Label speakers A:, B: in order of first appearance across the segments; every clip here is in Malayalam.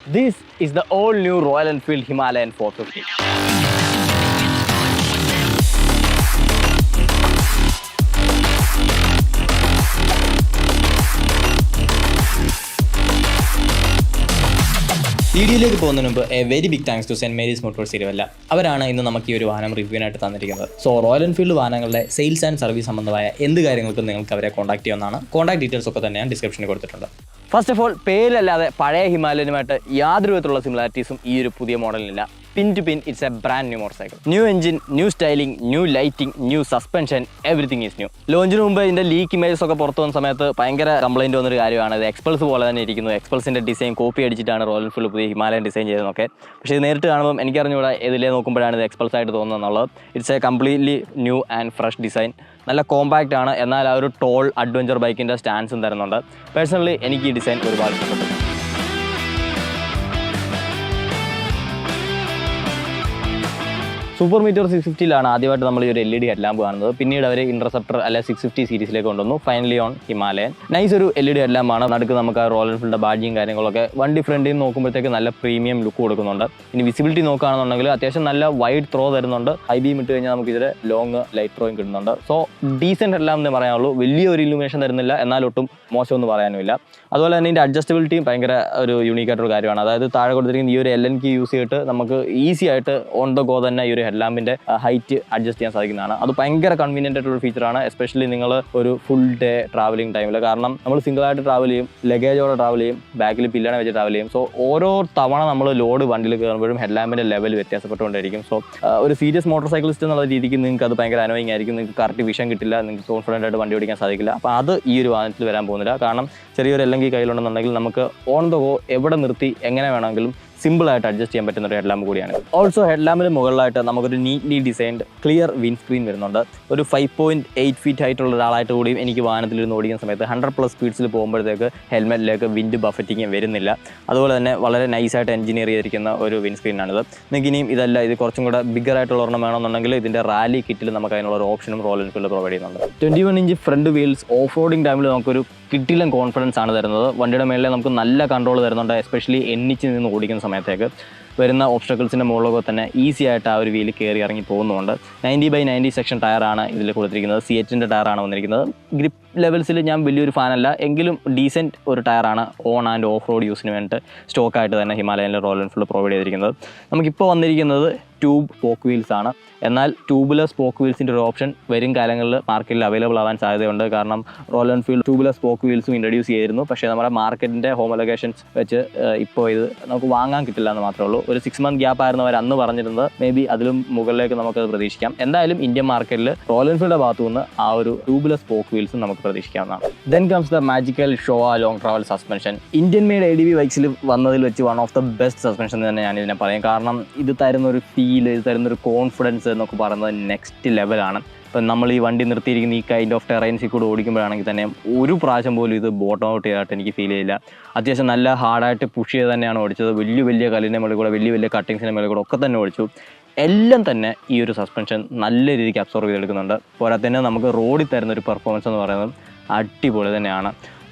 A: This is the all new Royal Enfield Himalayan 450.
B: വീഡിയോയിലേക്ക് പോകുന്നതിന് മുമ്പ് very big thanks to Saint Mary's Motors Thiruvalla. അവരാണ് ഇന്ന് നമുക്ക് ഈ ഒരു വാഹനം റിവ്യൂവിനായിട്ട് തന്നിരിക്കുന്നത്. സോ റോയൽ എൻഫീൽഡ് വാഹനങ്ങളുടെ സെയിൽസ് ആൻഡ് സർവീസ് സംബന്ധമായ എന്ത് കാര്യങ്ങൾക്കും നിങ്ങൾക്ക് അവരെ കോൺടാക്ട് ചെയ്യാവുന്നതാണ്. കോൺടാക്ട് ഡീറ്റെയിൽസ് ഒക്കെ തന്നെ ഞാൻ ഡിസ്ക്രിപ്ഷനിൽ കൊടുത്തിട്ടുണ്ട്.
A: ഫസ്റ്റ് ഓഫ് ഓൾ, പേരിലല്ലാതെ പഴയ ഹിമാലയനുമായിട്ട് യാതൊരു വിധത്തിലുള്ള സിമിലാരിറ്റീസും ഈ ഒരു പുതിയ മോഡലിനില്ല. Pin to pin it's a brand new motorcycle. New engine, new styling, new lighting, new suspension, everything is new. ലോഞ്ചിന് മുമ്പ് ഇതിൻ്റെ ലീക്ക് ഇമേജസ് ഒക്കെ പുറത്തു വന്ന സമയത്ത് ഭയങ്കര കംപ്ലൈൻറ്റ് വന്നൊരു കാര്യമാണ്. ഇത് എക്സ്പൾസ് പോലെ തന്നെ ഇരിക്കുന്നു. എക്സ്പൾസിൻ്റെ ഡിസൈൻ കോപ്പി അടിച്ചിട്ടാണ് റോയൽ എൻഫീൽഡ് പുതിയ ഹിമാലയൻ ഡിസൈൻ ചെയ്തതൊക്കെ. പക്ഷേ ഇത് നേരിട്ട് കാണുമ്പോൾ എനിക്കറിഞ്ഞൂടെ ഇതിലേ നോക്കുമ്പോഴാണ് ഇത് എക്സ്പൾസ് ആയിട്ട് തോന്നുന്നത്. It's A completely new and fresh design. നല്ല കോമ്പാക്റ്റ് ആണ്, എന്നാൽ ആ ഒരു ടോൾ അഡ്വഞ്ചർ ബൈക്കിൻ്റെ സ്റ്റാൻസും തരുന്നുണ്ട്. പേഴ്സണലി എനിക്ക് ഈ ഡിസൈൻ ഒരുപാട് ഇഷ്ടപ്പെട്ടു. സൂപ്പർ മീറ്റർ 650 ആദ്യമായിട്ട് നമ്മൾ ഈ ഒരു LED ഹെഡ് ലാമ്പ് കാണുന്നത്. പിന്നീട് അവർ ഇൻട്രസെപ്റ്റർ അല്ലെ 650 സീരീസിലേക്ക് കൊണ്ടുവന്നു. Finally on Himalayan. നൈസ് ഒരു LED ഹെഡ് ലാമ്പാണ്. നടുക്ക് നമുക്ക് ആ റോയൽ എൻഫീൽഡിൻ്റെ ബാഡ്ജിയും കാര്യങ്ങളൊക്കെ വണ്ടി ഫ്രണ്ടിൽ നിന്ന് നോക്കുമ്പോഴത്തേക്ക് നല്ല പ്രീമിയം ലുക്ക് കൊടുക്കുന്നുണ്ട്. ഇനി വിസിബിലിറ്റി നോക്കുകയാണെന്നുണ്ടെങ്കിൽ അത്യാവശ്യം നല്ല വൈഡ് ത്രോ തരുന്നുണ്ട്. ഹൈ ബീം ഇട്ട് കഴിഞ്ഞാൽ നമുക്ക് ഇതിൽ ലോങ് ലൈറ്റ് ത്രോയും കിട്ടുന്നുണ്ട്. സോ ഡീസൻറ്റ് ഹെഡ് ലാമ്പ് എന്ന് പറയാനുള്ളൂ. വലിയൊരു ഇലുമിനേഷൻ തരുന്നില്ല, എന്നാലൊട്ടും മോശമൊന്നും പറയാനുമില്ല. അതുപോലെ തന്നെ ഇതിൻ്റെ അഡ്ജസ്റ്റബിലിറ്റിയും ഭയങ്കര ഒരു യൂണീക്കായിട്ടൊരു കാര്യമാണ്. അതായത് താഴെ കൊടുത്തിരിക്കുന്ന ഈ ഒരു LN കീ യൂസ് ചെയ്തിട്ട് നമുക്ക് ഈസി ആയിട്ട് ഓൺ ദ ഗോ തന്നെ ഈ ഒരു ഹെഡ് ലാമ്പിൻ്റെ ഹൈറ്റ് അഡ്ജസ്റ്റ് ചെയ്യാൻ സാധിക്കുന്നതാണ്. അത് ഭയങ്കര കൺവീനിയൻ്റ് ആയിട്ടുള്ള ഫീച്ചറാണ്, എസ്പെഷ്യലി നിങ്ങൾ ഒരു ഫുൾ ഡേ ട്രാവലിംഗ് ടൈമിൽ. കാരണം നമ്മൾ സിംഗിളായിട്ട് ട്രാവൽ ചെയ്യും, ലഗേജോടെ ട്രാവൽ ചെയ്യും, ബാക്കിൽ പില്ലണ വെച്ച് ട്രാവൽ ചെയ്യും. സോ ഓരോ തവണ നമ്മൾ ലോഡ് വണ്ടിയിൽ കയറുമ്പോഴും ഹെഡ് ലാമ്പിൻ്റെ ലെവൽ വ്യത്യാസപ്പെട്ടുകൊണ്ടിരിക്കും. സോ ഒരു സീരിയസ് മോട്ടോർ സൈക്കിളിസ്റ്റ് എന്നുള്ള രീതിക്ക് നിങ്ങൾക്ക് അത് ഭയങ്കര അനോയിങ് ആയിരിക്കും. നിങ്ങൾക്ക് കറക്റ്റ് വിഷൻ കിട്ടില്ല, നിങ്ങൾക്ക് കോൺഫിഡൻ്റ് ആയിട്ട് വണ്ടി ഓടിക്കാൻ സാധിക്കില്ല. അപ്പോൾ അത് ഈ ഒരു വാഹനത്തിൽ വരാൻ പോകുന്നില്ല. കാരണം ചെറിയൊരു അല്ലെങ്കിൽ കയ്യിലുണ്ടെന്നുണ്ടെങ്കിൽ നമുക്ക് ഓൺ ദ ഗോ എവിടെ നിർത്തി എങ്ങനെ വേണമെങ്കിലും സിമ്പിളായിട്ട് അഡ്ജസ്റ്റ് ചെയ്യാൻ പറ്റുന്ന ഒരു ഹെഡ് ലാമ്പ് കൂടിയാണ്. ഓൾസോ ഹെഡ് ലാമ്പിന് മുകളിലായിട്ട് നമുക്കൊരു neatly designed clear wind screen വരുന്നുണ്ട്. ഒരു 5.8 ഫീറ്റ് ഹൈറ്റുള്ള ഒരാളായിട്ട് കൂടിയും എനിക്ക് വാഹനത്തിലിരുന്ന് ഓടിക്കുന്ന സമയത്ത് 100+ സ്പീഡ്സിൽ പോകുമ്പോഴത്തേക്ക് ഹെൽമെറ്റിലേക്ക് വിൻഡ് ബഫറ്റിങ് വരുന്നില്ല. അതുപോലെ തന്നെ വളരെ നൈസായിട്ട് എഞ്ചിനീയർ ചെയ്തിരിക്കുന്ന ഒരു വിൻഡ് സ്ക്രീനാണിത്. നിങ്ങൾക്ക് ഇനിയും ഇതല്ല, ഇത് കുറച്ചും കൂടെ ബിഗർ ആയിട്ടുള്ള ഒരെണ്ണം വേണമെന്നുണ്ടെങ്കിൽ ഇതിൻ്റെ റാലി കിറ്റിൽ നമുക്ക് അതിനുള്ള ഒരു ഓപ്ഷനും റോയൽ എൻഫീൽഡ് പ്രൊവൈഡ് ചെയ്യുന്നുണ്ട്. 21 inch front wheels off roading ടൈമിൽ നമുക്കൊരു കിട്ടിലും കോൺഫിഡൻസ് ആണ് തരുന്നത്. വണ്ടിയുടെ മേളിൽ നമുക്ക് നല്ല കൺട്രോൾ തരുന്നുണ്ട്, എസ്പെഷ്യലി എണ്ണിച്ച് നിന്ന് ഓടിക്കുന്ന സമയത്തേക്ക്. വരുന്ന ഓബ്സ്റ്റക്കിൾസിൻ്റെ മുകളിലൊക്കെ തന്നെ ഈസി ആയിട്ട് ആ ഒരു വീല് കയറി ഇറങ്ങി പോകുന്നുണ്ട്. 90/90 സെക്ഷൻ ടയറാണ് ഇതിൽ കൊടുത്തിരിക്കുന്നത്. CHൻ്റെ ടയറാണ് വന്നിരിക്കുന്നത്. ഗ്രിപ്പ് ലെവൽസിൽ ഞാൻ വലിയൊരു ഫാനല്ല, എങ്കിലും ഡീസൻറ്റ് ഒരു ടയറാണ് ഓൺ ആൻഡ് ഓഫ് റോഡ് യൂസിന് വേണ്ടിയിട്ട് സ്റ്റോക്കായിട്ട് തന്നെ ഹിമാലയനിലെ റോയൽ എൻഫീൽഡ് പ്രൊവൈഡ് ചെയ്തിരിക്കുന്നത്. നമുക്കിപ്പോൾ വന്നിരിക്കുന്നത് ട്യൂബ് സ്പോക്ക് വീൽസ് ആണ്. എന്നാൽ ട്യൂബുലർ സ്പോക്ക് വീൽസിൻ്റെ ഒരു ഓപ്ഷൻ വരും കാലങ്ങളിൽ മാർക്കറ്റിൽ അവൈലബിൾ ആവാൻ സാധ്യതയുണ്ട്. കാരണം റോയൽ എൻഫീൽഡ് ട്യൂബുലർ സ്പോക്ക് വീൽസും ഇൻട്രൊഡ്യൂസ് ചെയ്തിരുന്നു. പക്ഷേ നമ്മുടെ മാർക്കറ്റിൻ്റെ ഹോമോലഗേഷൻസ് വെച്ച് ഇപ്പോൾ ഇത് നമുക്ക് വാങ്ങാൻ കിട്ടില്ല എന്ന് മാത്രമേ ഉള്ളൂ. ഒരു 6 മന്ത് ഗ്യാപ്പ് ആയിരുന്നു അവർ അന്ന് പറഞ്ഞിരുന്നത്. മേ ബി അതിലും മുകളിലേക്ക് നമുക്കത് പ്രതീക്ഷിക്കാം. എന്തായാലും ഇന്ത്യൻ മാർക്കറ്റിൽ റോയൽ എൻഫീൽഡിൻ്റെ ഭാഗത്തു നിന്ന് ആ ഒരു ട്യൂബുലർ സ്പോക്ക് വീൽസും നമുക്ക് പ്രതീക്ഷിക്കാവുന്നതാണ്. Then comes the magical Showa long travel suspension. Indian made ADV ബൈക്സിൽ വന്നതിൽ വെച്ച് one of the best suspension തന്നെ ഞാൻ ഇതിനെ പറയും. കാരണം ഇത് തരുന്നൊരു ഫീല്, ഇത് തരുന്നൊരു കോൺഫിഡൻസ് എന്നൊക്കെ പറയുന്നത് നെക്സ്റ്റ് ലെവലാണ്. ഇപ്പം നമ്മൾ ഈ വണ്ടി നിർത്തിയിരിക്കുന്ന ഈ കൈൻഡ് ഓഫ് ടെറൈൻസിൽ കൂടെ ഓടിക്കുമ്പോഴാണെങ്കിൽ തന്നെ ഒരു പ്രാവശ്യം പോലും ഇത് ബോട്ടം ഔട്ട് ചെയ്തിട്ട് എനിക്ക് ഫീൽ ചെയ്യില്ല. അത്യാവശ്യം നല്ല ഹാർഡായിട്ട് പുഷ് ചെയ്ത് തന്നെയാണ് ഓടിച്ചത്. വലിയ കല്ലിൻ്റെ മുകളിൽ കൂടെ, വലിയ കട്ടിങ്സിൻ്റെ മുകളിൽ കൂടെ ഒക്കെ തന്നെ ഓടിച്ചു. എല്ലാം തന്നെ ഈ ഒരു സസ്പെൻഷൻ നല്ല രീതിക്ക് അബ്സോർവ് ചെയ്തെടുക്കുന്നുണ്ട്. പോരാ തന്നെ നമുക്ക് റോഡിൽ തരുന്നൊരു പെർഫോമൻസ് എന്ന് പറയുന്നത് അടിപൊളി തന്നെയാണ്.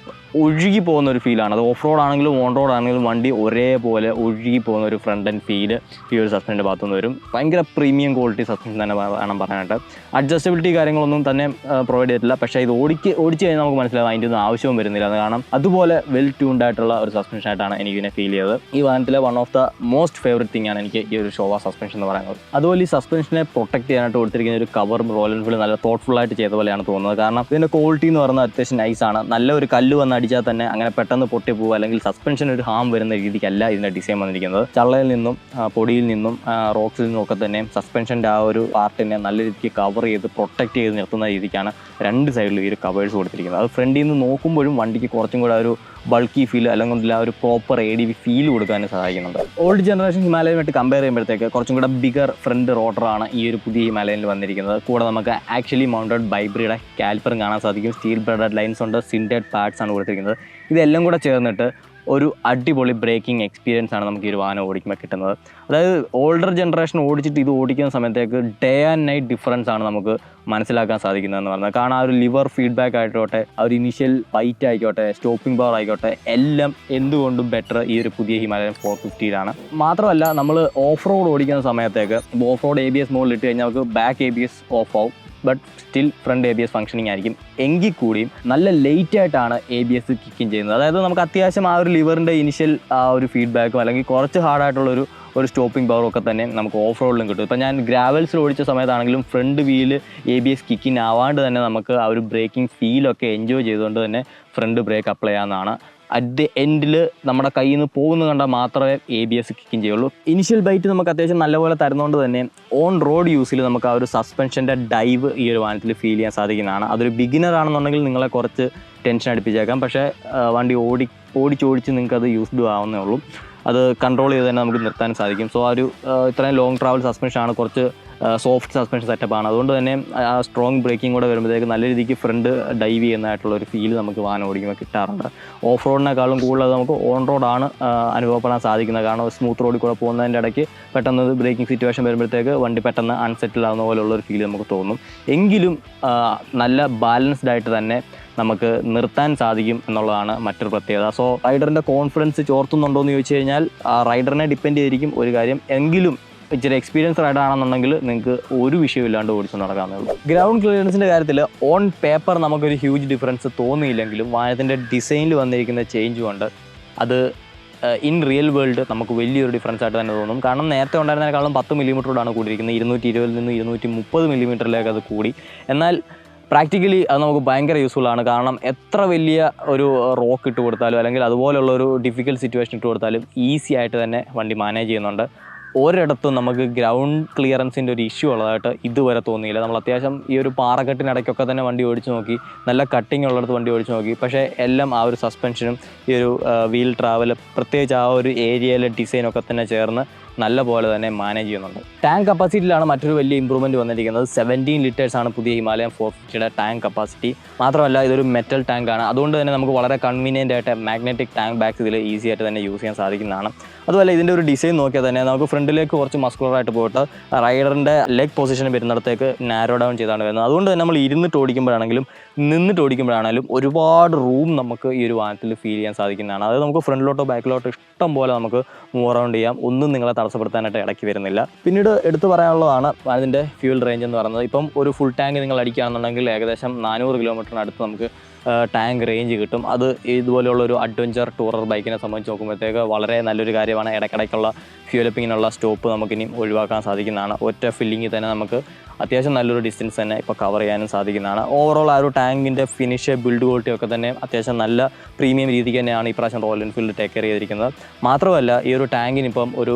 A: ഒഴുകി പോകുന്ന ഒരു ഫീലാണ്. അത് ഓഫ് റോഡ് ആണെങ്കിലും ഓൺ റോഡ് ആണെങ്കിലും വണ്ടി ഒരേപോലെ ഒഴുകി പോകുന്ന ഒരു ഫ്രണ്ട് ആൻഡ് ഫീൽ ഈ ഒരു സസ്പെൻഷൻ്റെ ഭാഗത്തുനിന്ന് വരും. ഭയങ്കര പ്രീമിയം ക്വാളിറ്റി സസ്പെൻഷൻ തന്നെ വേണം പറയാനായിട്ട്. അഡ്ജസ്റ്റബിലിറ്റി കാര്യങ്ങളൊന്നും തന്നെ പ്രൊവൈഡ് ചെയ്തിട്ടില്ല. പക്ഷേ ഇത് ഓടിച്ച് കഴിഞ്ഞാൽ നമുക്ക് മനസ്സിലാവും അതിൻ്റെ ഒന്നും ആവശ്യവും വരുന്നില്ല. അത് കാരണം അതുപോലെ വെൽ ട്യൂൺഡ് ആയിട്ടുള്ള ഒരു സസ്പെൻഷൻ ആയിട്ടാണ് എനിക്കിതിനെ ഫീൽ ചെയ്തത്. ഈ വാഹനത്തിലെ one of the most favourite thing ആണ് എനിക്ക് ഈ ഒരു ഷോവ സസ്പെൻഷൻ എന്ന് പറയുന്നത്. അതുപോലെ ഈ സസ്പെൻഷനെ പ്രൊട്ടക്ട് ചെയ്യാനായിട്ട് കൊടുത്തിരിക്കുന്ന ഒരു കവർ റോയൽ എൻഫീൽഡ് നല്ല തോട്ട്ഫുൾ ആയിട്ട് ചെയ്ത പോലെയാണ് തോന്നുന്നത്. കാരണം ഇതിൻ്റെ ക്വാളിറ്റി എന്ന് പറയുന്നത് അത്യാവശ്യം നൈസാണ്. നല്ല ഒരു കല്ല് വന്ന് അടിച്ചാൽ തന്നെ അങ്ങനെ പെട്ടെന്ന് പൊട്ടി പോകുക അല്ലെങ്കിൽ സസ്പെൻഷൻ ഒരു ഹാം വരുന്ന രീതിക്കല്ല ഇതിൻ്റെ ഡിസൈൻ വന്നിരിക്കുന്നത്. ചള്ളയിൽ നിന്നും പൊടിയിൽ നിന്നും റോക്സിൽ നിന്നും ഒക്കെ തന്നെ സസ്പെൻഷൻ്റെ ആ ഒരു പാർട്ടിനെ നല്ല രീതിക്ക് കവർ ചെയ്ത് പ്രൊട്ടക്ട് ചെയ്ത് നിർത്തുന്ന രീതിക്കാണ് രണ്ട് സൈഡിലും ഈ ഒരു കവേഴ്സ് കൊടുത്തിരിക്കുന്നത്. അത് ഫ്രണ്ടിൽ നിന്ന് നോക്കുമ്പോഴും വണ്ടിക്ക് കുറച്ചും കൂടെ ഒരു ബൾക്കി ഫീൽ അല്ലെങ്കിൽ ആ ഒരു പ്രോപ്പർ ADV ഫീൽ കൊടുക്കാനും സഹായിക്കുന്നുണ്ട്. ഓൾഡ് ജനറേഷൻ ഹിമാലയനുമായിട്ട് കമ്പയർ ചെയ്യുമ്പോഴത്തേക്ക് കുറച്ചും കൂടെ ബിഗർ ഫ്രണ്ട് റോട്ടറാണ് ഈ ഒരു പുതിയ ഹിമാലയനിൽ വന്നിരിക്കുന്നത്. കൂടെ നമുക്ക് ആക്ച്വലി മൗണ്ടഡ് വൈബ്രയുടെ കാലിപ്പറും കാണാൻ സാധിക്കും. സ്റ്റീൽ ബ്രഡഡ് ലൈൻസ് ഉണ്ട്, സിൻറ്റഡ് പാഡ്സ് ആണ് കൊടുത്തിരിക്കുന്നത്. ഇതെല്ലാം കൂടെ ചേർന്നിട്ട് ഒരു അടിപൊളി ബ്രേക്കിംഗ് എക്സ്പീരിയൻസ് ആണ് നമുക്ക് ഈ ഒരു വാഹനം ഓടിക്കുമ്പോൾ കിട്ടുന്നത്. അതായത് ഓൾഡർ ജനറേഷൻ ഓടിച്ചിട്ട് ഇത് ഓടിക്കുന്ന സമയത്തേക്ക് ഡേ ആൻഡ് നൈറ്റ് ഡിഫറൻസ് ആണ് നമുക്ക് മനസ്സിലാക്കാൻ സാധിക്കുന്നതെന്ന് പറഞ്ഞാൽ. കാരണം ആ ഒരു ലിവർ ഫീഡ്ബാക്ക് ആയിക്കോട്ടെ, ആ ഒരു ഇനീഷ്യൽ ബൈറ്റ് ആയിക്കോട്ടെ, സ്റ്റോപ്പിംഗ് പവർ ആയിക്കോട്ടെ, എല്ലാം എന്തുകൊണ്ടും ബെറ്റർ ഈ ഒരു പുതിയ ഹിമാലയൻ 450 മാത്രമല്ല നമ്മൾ ഓഫ് റോഡ് ഓടിക്കുന്ന സമയത്തേക്ക് ഓഫ് റോഡ് ABS മോഡിൽ ഇട്ട് കഴിഞ്ഞാൽ നമുക്ക് ബാക്ക് ABS ഓഫ് ആവും, but still front ABS functioning ആയിരിക്കും. എങ്കിൽ കൂടിയും നല്ല ലേറ്റ് ആയിട്ടാണ് ABS കിക്കിങ് ചെയ്യുന്നത്. അതായത് നമുക്ക് അത്യാവശ്യം ആ ഒരു ലിവറിൻ്റെ ഇനിഷ്യൽ ആ ഒരു ഫീഡ്ബാക്കും അല്ലെങ്കിൽ കുറച്ച് ഹാർഡായിട്ടുള്ളൊരു സ്റ്റോപ്പിംഗ് പവറും ഒക്കെ തന്നെ നമുക്ക് ഓഫ് റോഡിലും കിട്ടും. ഇപ്പോൾ ഞാൻ ഗ്രാവൽസിൽ ഓടിച്ച സമയത്താണെങ്കിലും ഫ്രണ്ട് വീല് ABS കിക്കിങ് ആവാണ്ട് തന്നെ നമുക്ക് ആ ഒരു ബ്രേക്കിംഗ് ഫീലൊക്കെ എൻജോയ് ചെയ്തുകൊണ്ട് തന്നെ ഫ്രണ്ട് ബ്രേക്ക് അപ്ലൈ ചെയ്യാവുന്നതാണ്. അറ്റ് ദി എൻഡിൽ നമ്മുടെ കയ്യിൽ നിന്ന് പോകുന്നത് കണ്ടാൽ മാത്രമേ ABS കിക്കിങ് ചെയ്യുള്ളൂ. ഇനിഷ്യൽ ബൈറ്റ് നമുക്ക് അത്യാവശ്യം നല്ലപോലെ തരുന്നതുകൊണ്ട് തന്നെ ഓൺ റോഡ് യൂസിൽ നമുക്ക് ആ ഒരു സസ്പെൻഷൻ്റെ ഡൈവ് ഈ ഒരു വാഹനത്തിൽ ഫീൽ ചെയ്യാൻ സാധിക്കുന്നതാണ്. അതൊരു ബിഗിനർ ആണെന്നുണ്ടെങ്കിൽ നിങ്ങളെ കുറച്ച് ടെൻഷൻ അടുപ്പിച്ചേക്കാം, പക്ഷേ വണ്ടി ഓടിച്ചോടിച്ച് നിങ്ങൾക്ക് അത് യൂസ്ഡ് ആവുന്നേ ഉള്ളൂ. അത് കൺട്രോൾ ചെയ്ത് തന്നെ നമുക്ക് നിർത്താൻ സാധിക്കും. സോ ആ ഒരു ഇത്രയും ലോങ് ട്രാവൽ സസ്പെൻഷനാണ്, കുറച്ച് സോഫ്റ്റ് സസ്പെൻഷൻ സെറ്റപ്പാണ്. അതുകൊണ്ട് തന്നെ ആ സ്ട്രോങ് ബ്രേക്കിംഗ് കൂടെ വരുമ്പോഴത്തേക്ക് നല്ല രീതിക്ക് ഫ്രണ്ട് ഡൈവ് ചെയ്യുന്നതായിട്ടുള്ള ഒരു ഫീൽ നമുക്ക് വാഹനം ഓടിക്കുമ്പോൾ കിട്ടാറുണ്ട്. ഓഫ് റോഡിനേക്കാളും കൂടുതൽ നമുക്ക് ഓൺ റോഡാണ് അനുഭവപ്പെടാൻ സാധിക്കുന്നത്. കാരണം സ്മൂത്ത് റോഡിൽ കൂടെ പോകുന്നതിൻ്റെ ഇടയ്ക്ക് പെട്ടെന്ന് ബ്രേക്കിംഗ് സിറ്റുവേഷൻ വരുമ്പോഴത്തേക്ക് വണ്ടി പെട്ടെന്ന് അൺസെറ്റിൽ ആവുന്ന പോലെയുള്ളൊരു ഫീൽ നമുക്ക് തോന്നും. എങ്കിലും നല്ല ബാലൻസ്ഡ് ആയിട്ട് തന്നെ നമുക്ക് നിർത്താൻ സാധിക്കും എന്നുള്ളതാണ് മറ്റൊരു പ്രത്യേകത. സോ റൈഡറിൻ്റെ കോൺഫിഡൻസ് ചോർത്തുന്നുണ്ടോ എന്ന് ചോദിച്ചു കഴിഞ്ഞാൽ റൈഡറിനെ ഡിപ്പെൻഡ് ചെയ്തിരിക്കും ഒരു കാര്യം. എങ്കിലും ഇച്ചിരി എക്സ്പീരിയൻസ് റൈഡർ ആണെന്നുണ്ടെങ്കിൽ നിങ്ങൾക്ക് ഒരു വിഷയമില്ലാണ്ട് ഓടിച്ചു നടക്കാവുന്നേ ഉള്ളൂ. ഗ്രൗണ്ട് ക്ലിയറൻസിൻ്റെ കാര്യത്തിൽ ഓൺ പേപ്പർ നമുക്കൊരു ഹ്യൂജ് ഡിഫറൻസ് തോന്നിയില്ലെങ്കിലും വാഹനത്തിൻ്റെ ഡിസൈനിൽ വന്നിരിക്കുന്ന ചേഞ്ച് കൊണ്ട് അത് ഇൻ റിയൽ വേൾഡ് നമുക്ക് വലിയൊരു ഡിഫറൻസ് ആയിട്ട് തന്നെ തോന്നും. കാരണം നേരത്തെ ഉണ്ടായിരുന്നതിനേക്കാളും 10 മില്ലിമീറ്ററോടാണ് കൂടിയിരിക്കുന്നത്. 220 നിന്ന് 230 മില്ലിമീറ്ററിലേക്ക് അത് കൂടി. എന്നാൽ പ്രാക്ടിക്കലി അത് നമുക്ക് ഭയങ്കര യൂസ്ഫുൾ ആണ്. കാരണം എത്ര വലിയ ഒരു റോക്ക് ഇട്ട് കൊടുത്താലും അല്ലെങ്കിൽ അതുപോലുള്ള ഒരു ഡിഫിക്കൽട്ട് സിറ്റുവേഷൻ ഇട്ട് കൊടുത്താലും ഈസി ആയിട്ട് തന്നെ വണ്ടി മാനേജ് ചെയ്യുന്നുണ്ട്. ഒരിടത്തും നമുക്ക് ഗ്രൗണ്ട് ക്ലിയറൻസിൻ്റെ ഒരു ഇഷ്യൂ ഉള്ളതായിട്ട് ഇതുവരെ തോന്നിയില്ല. നമ്മൾ അത്യാവശ്യം ഈ ഒരു പാറക്കെട്ടിനിടയ്ക്കൊക്കെ തന്നെ വണ്ടി ഓടിച്ച് നോക്കി, നല്ല കട്ടിങ് ഉള്ളിടത്ത് വണ്ടി ഓടിച്ച് നോക്കി, പക്ഷേ എല്ലാം ആ ഒരു സസ്പെൻഷനും ഈ ഒരു വീൽ ട്രാവൽ പ്രത്യേകിച്ച് ആ ഒരു ഏരിയയിലെ ഡിസൈനൊക്കെ തന്നെ ചേർന്ന് നല്ല പോലെ തന്നെ മാനേജ് ചെയ്യുന്നുണ്ട്. ടാങ്ക് കപ്പാസിറ്റിയിലാണ് മറ്റൊരു വലിയ ഇമ്പ്രൂവ്മെൻറ്റ് വന്നിരിക്കുന്നത്. 17 ലിറ്റേഴ്സാണ് പുതിയ ഹിമാലയൻ 450യുടെ ടാങ്ക് കപ്പാസിറ്റി. മാത്രമല്ല ഇതൊരു മെറ്റൽ ടാങ്കാണ്. അതുകൊണ്ട് തന്നെ നമുക്ക് വളരെ കൺവീനിയൻ്റ് ആയിട്ട് മാഗ്നറ്റിക് ടാങ്ക് ബാഗ്സ് ഇതിൽ ഈസി ആയിട്ട് തന്നെ യൂസ് ചെയ്യാൻ സാധിക്കുന്നതാണ്. അതുപോലെ ഇതിൻ്റെ ഒരു ഡിസൈൻ നോക്കിയാൽ തന്നെ നമുക്ക് ഫ്രണ്ടിലേക്ക് കുറച്ച് മസ്കുലറായിട്ട് പോയിട്ട് റൈഡറിൻ്റെ ലെഗ് പൊസിഷൻ വരുന്നിടത്തേക്ക് നാരോ ഡൗൺ ചെയ്താണ് വരുന്നത്. അതുകൊണ്ട് തന്നെ നമ്മൾ ഇരുന്നിട്ട് ഓടിക്കുമ്പോഴാണെങ്കിലും നിന്നിട്ട് ഓടിക്കുമ്പോഴാണെങ്കിലും ഒരുപാട് റൂം നമുക്ക് ഈ ഒരു വാഹനത്തിൽ ഫീൽ ചെയ്യാൻ സാധിക്കുന്നതാണ്. അതായത് നമുക്ക് ഫ്രണ്ടിലോട്ടോ ബാക്കിലോട്ടോ ഇഷ്ടം പോലെ നമുക്ക് മൂവ് അറൗണ്ട് ചെയ്യാം. ഒന്നും നിങ്ങളെ തടസ്സപ്പെടുത്താനായിട്ട് ഇടയ്ക്ക് വരുന്നില്ല. പിന്നീട് എടുത്തു പറയാനുള്ളതാണ് അതിൻ്റെ ഫ്യൂൽ റേഞ്ച് എന്ന് പറയുന്നത്. ഇപ്പം ഒരു ഫുൾ ടാങ്ക് നിങ്ങൾ അടിക്കുകയാണെന്നുണ്ടെങ്കിൽ ഏകദേശം 400 കിലോമീറ്ററിനടുത്ത് നമുക്ക് ടാങ്ക് റേഞ്ച് കിട്ടും. അത് ഇതുപോലെയുള്ളൊരു അഡ്വഞ്ചർ ടൂറർ ബൈക്കിനെ സംബന്ധിച്ച് നോക്കുമ്പോഴത്തേക്ക് വളരെ നല്ലൊരു കാര്യമാണ്. ഇടയ്ക്കിടയ്ക്കുള്ള ഫ്യൂലപ്പിങ്ങിനുള്ള സ്റ്റോപ്പ് നമുക്കിനി ഒഴിവാക്കാൻ സാധിക്കുന്നതാണ്. ഒറ്റ ഫില്ലിങ്ങിൽ തന്നെ നമുക്ക് അത്യാവശ്യം നല്ലൊരു ഡിസ്റ്റൻസ് തന്നെ ഇപ്പോൾ കവർ ചെയ്യാനും സാധിക്കുന്നതാണ്. ഓവറോൾ ആ ഒരു ടാങ്കിൻ്റെ ഫിനിഷ് ബിൽഡ് ക്വാളിറ്റി ഒക്കെ തന്നെ അത്യാവശ്യം നല്ല പ്രീമിയം രീതിക്ക് തന്നെയാണ് ഈ പ്രാവശ്യം റോയൽ എൻഫീൽഡ് ടേക്ക് കെയർ ചെയ്തിരിക്കുന്നത്. മാത്രമല്ല ഈ ഒരു ടാങ്കിനിപ്പം ഒരു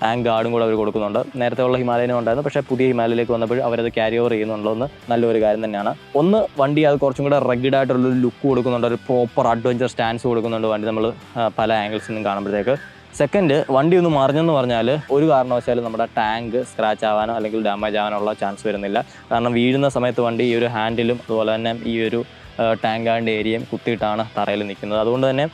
A: ടാങ്ക് ഗാർഡും കൂടെ അവർ കൊടുക്കുന്നുണ്ട്. നേരത്തെ ഉള്ള ഹിമാലയനും ഉണ്ടായിരുന്നു, പക്ഷേ പുതിയ ഹിമാലയയിലേക്ക് വന്നപ്പോൾ അവരത് ക്യാരി ഓവർ ചെയ്യുന്നുണ്ടെന്ന് നല്ലൊരു കാര്യം തന്നെയാണ്. ഒന്ന് വണ്ടി അത് കുറച്ചും കൂടെ റഗ്ഗിഡായിട്ടുള്ളൊരു ലുക്ക് കൊടുക്കുന്നുണ്ട്, ഒരു പ്രോപ്പർ അഡ്വഞ്ചർ സ്റ്റാൻസ് കൊടുക്കുന്നുണ്ട് വണ്ടി നമ്മൾ പല ആംഗിൾസിൽ നിന്നും കാണുമ്പോഴത്തേക്ക്. സെക്കൻഡ്, വണ്ടി ഒന്ന് മറിഞ്ഞെന്ന് പറഞ്ഞാൽ ഒരു കാരണവശാലും നമ്മുടെ ടാങ്ക് സ്ക്രാച്ച് ആവാനോ അല്ലെങ്കിൽ ഡാമേജ് ആവാനുള്ള ചാൻസ് വരുന്നില്ല. കാരണം വീഴുന്ന സമയത്ത് വണ്ടി ഈ ഒരു ഹാൻഡിലും അതുപോലെ തന്നെ ഈ ഒരു ടാങ്കാൻ്റെ ഏരിയയും കുത്തിയിട്ടാണ് തറയിൽ നിൽക്കുന്നത്. അതുകൊണ്ട് തന്നെ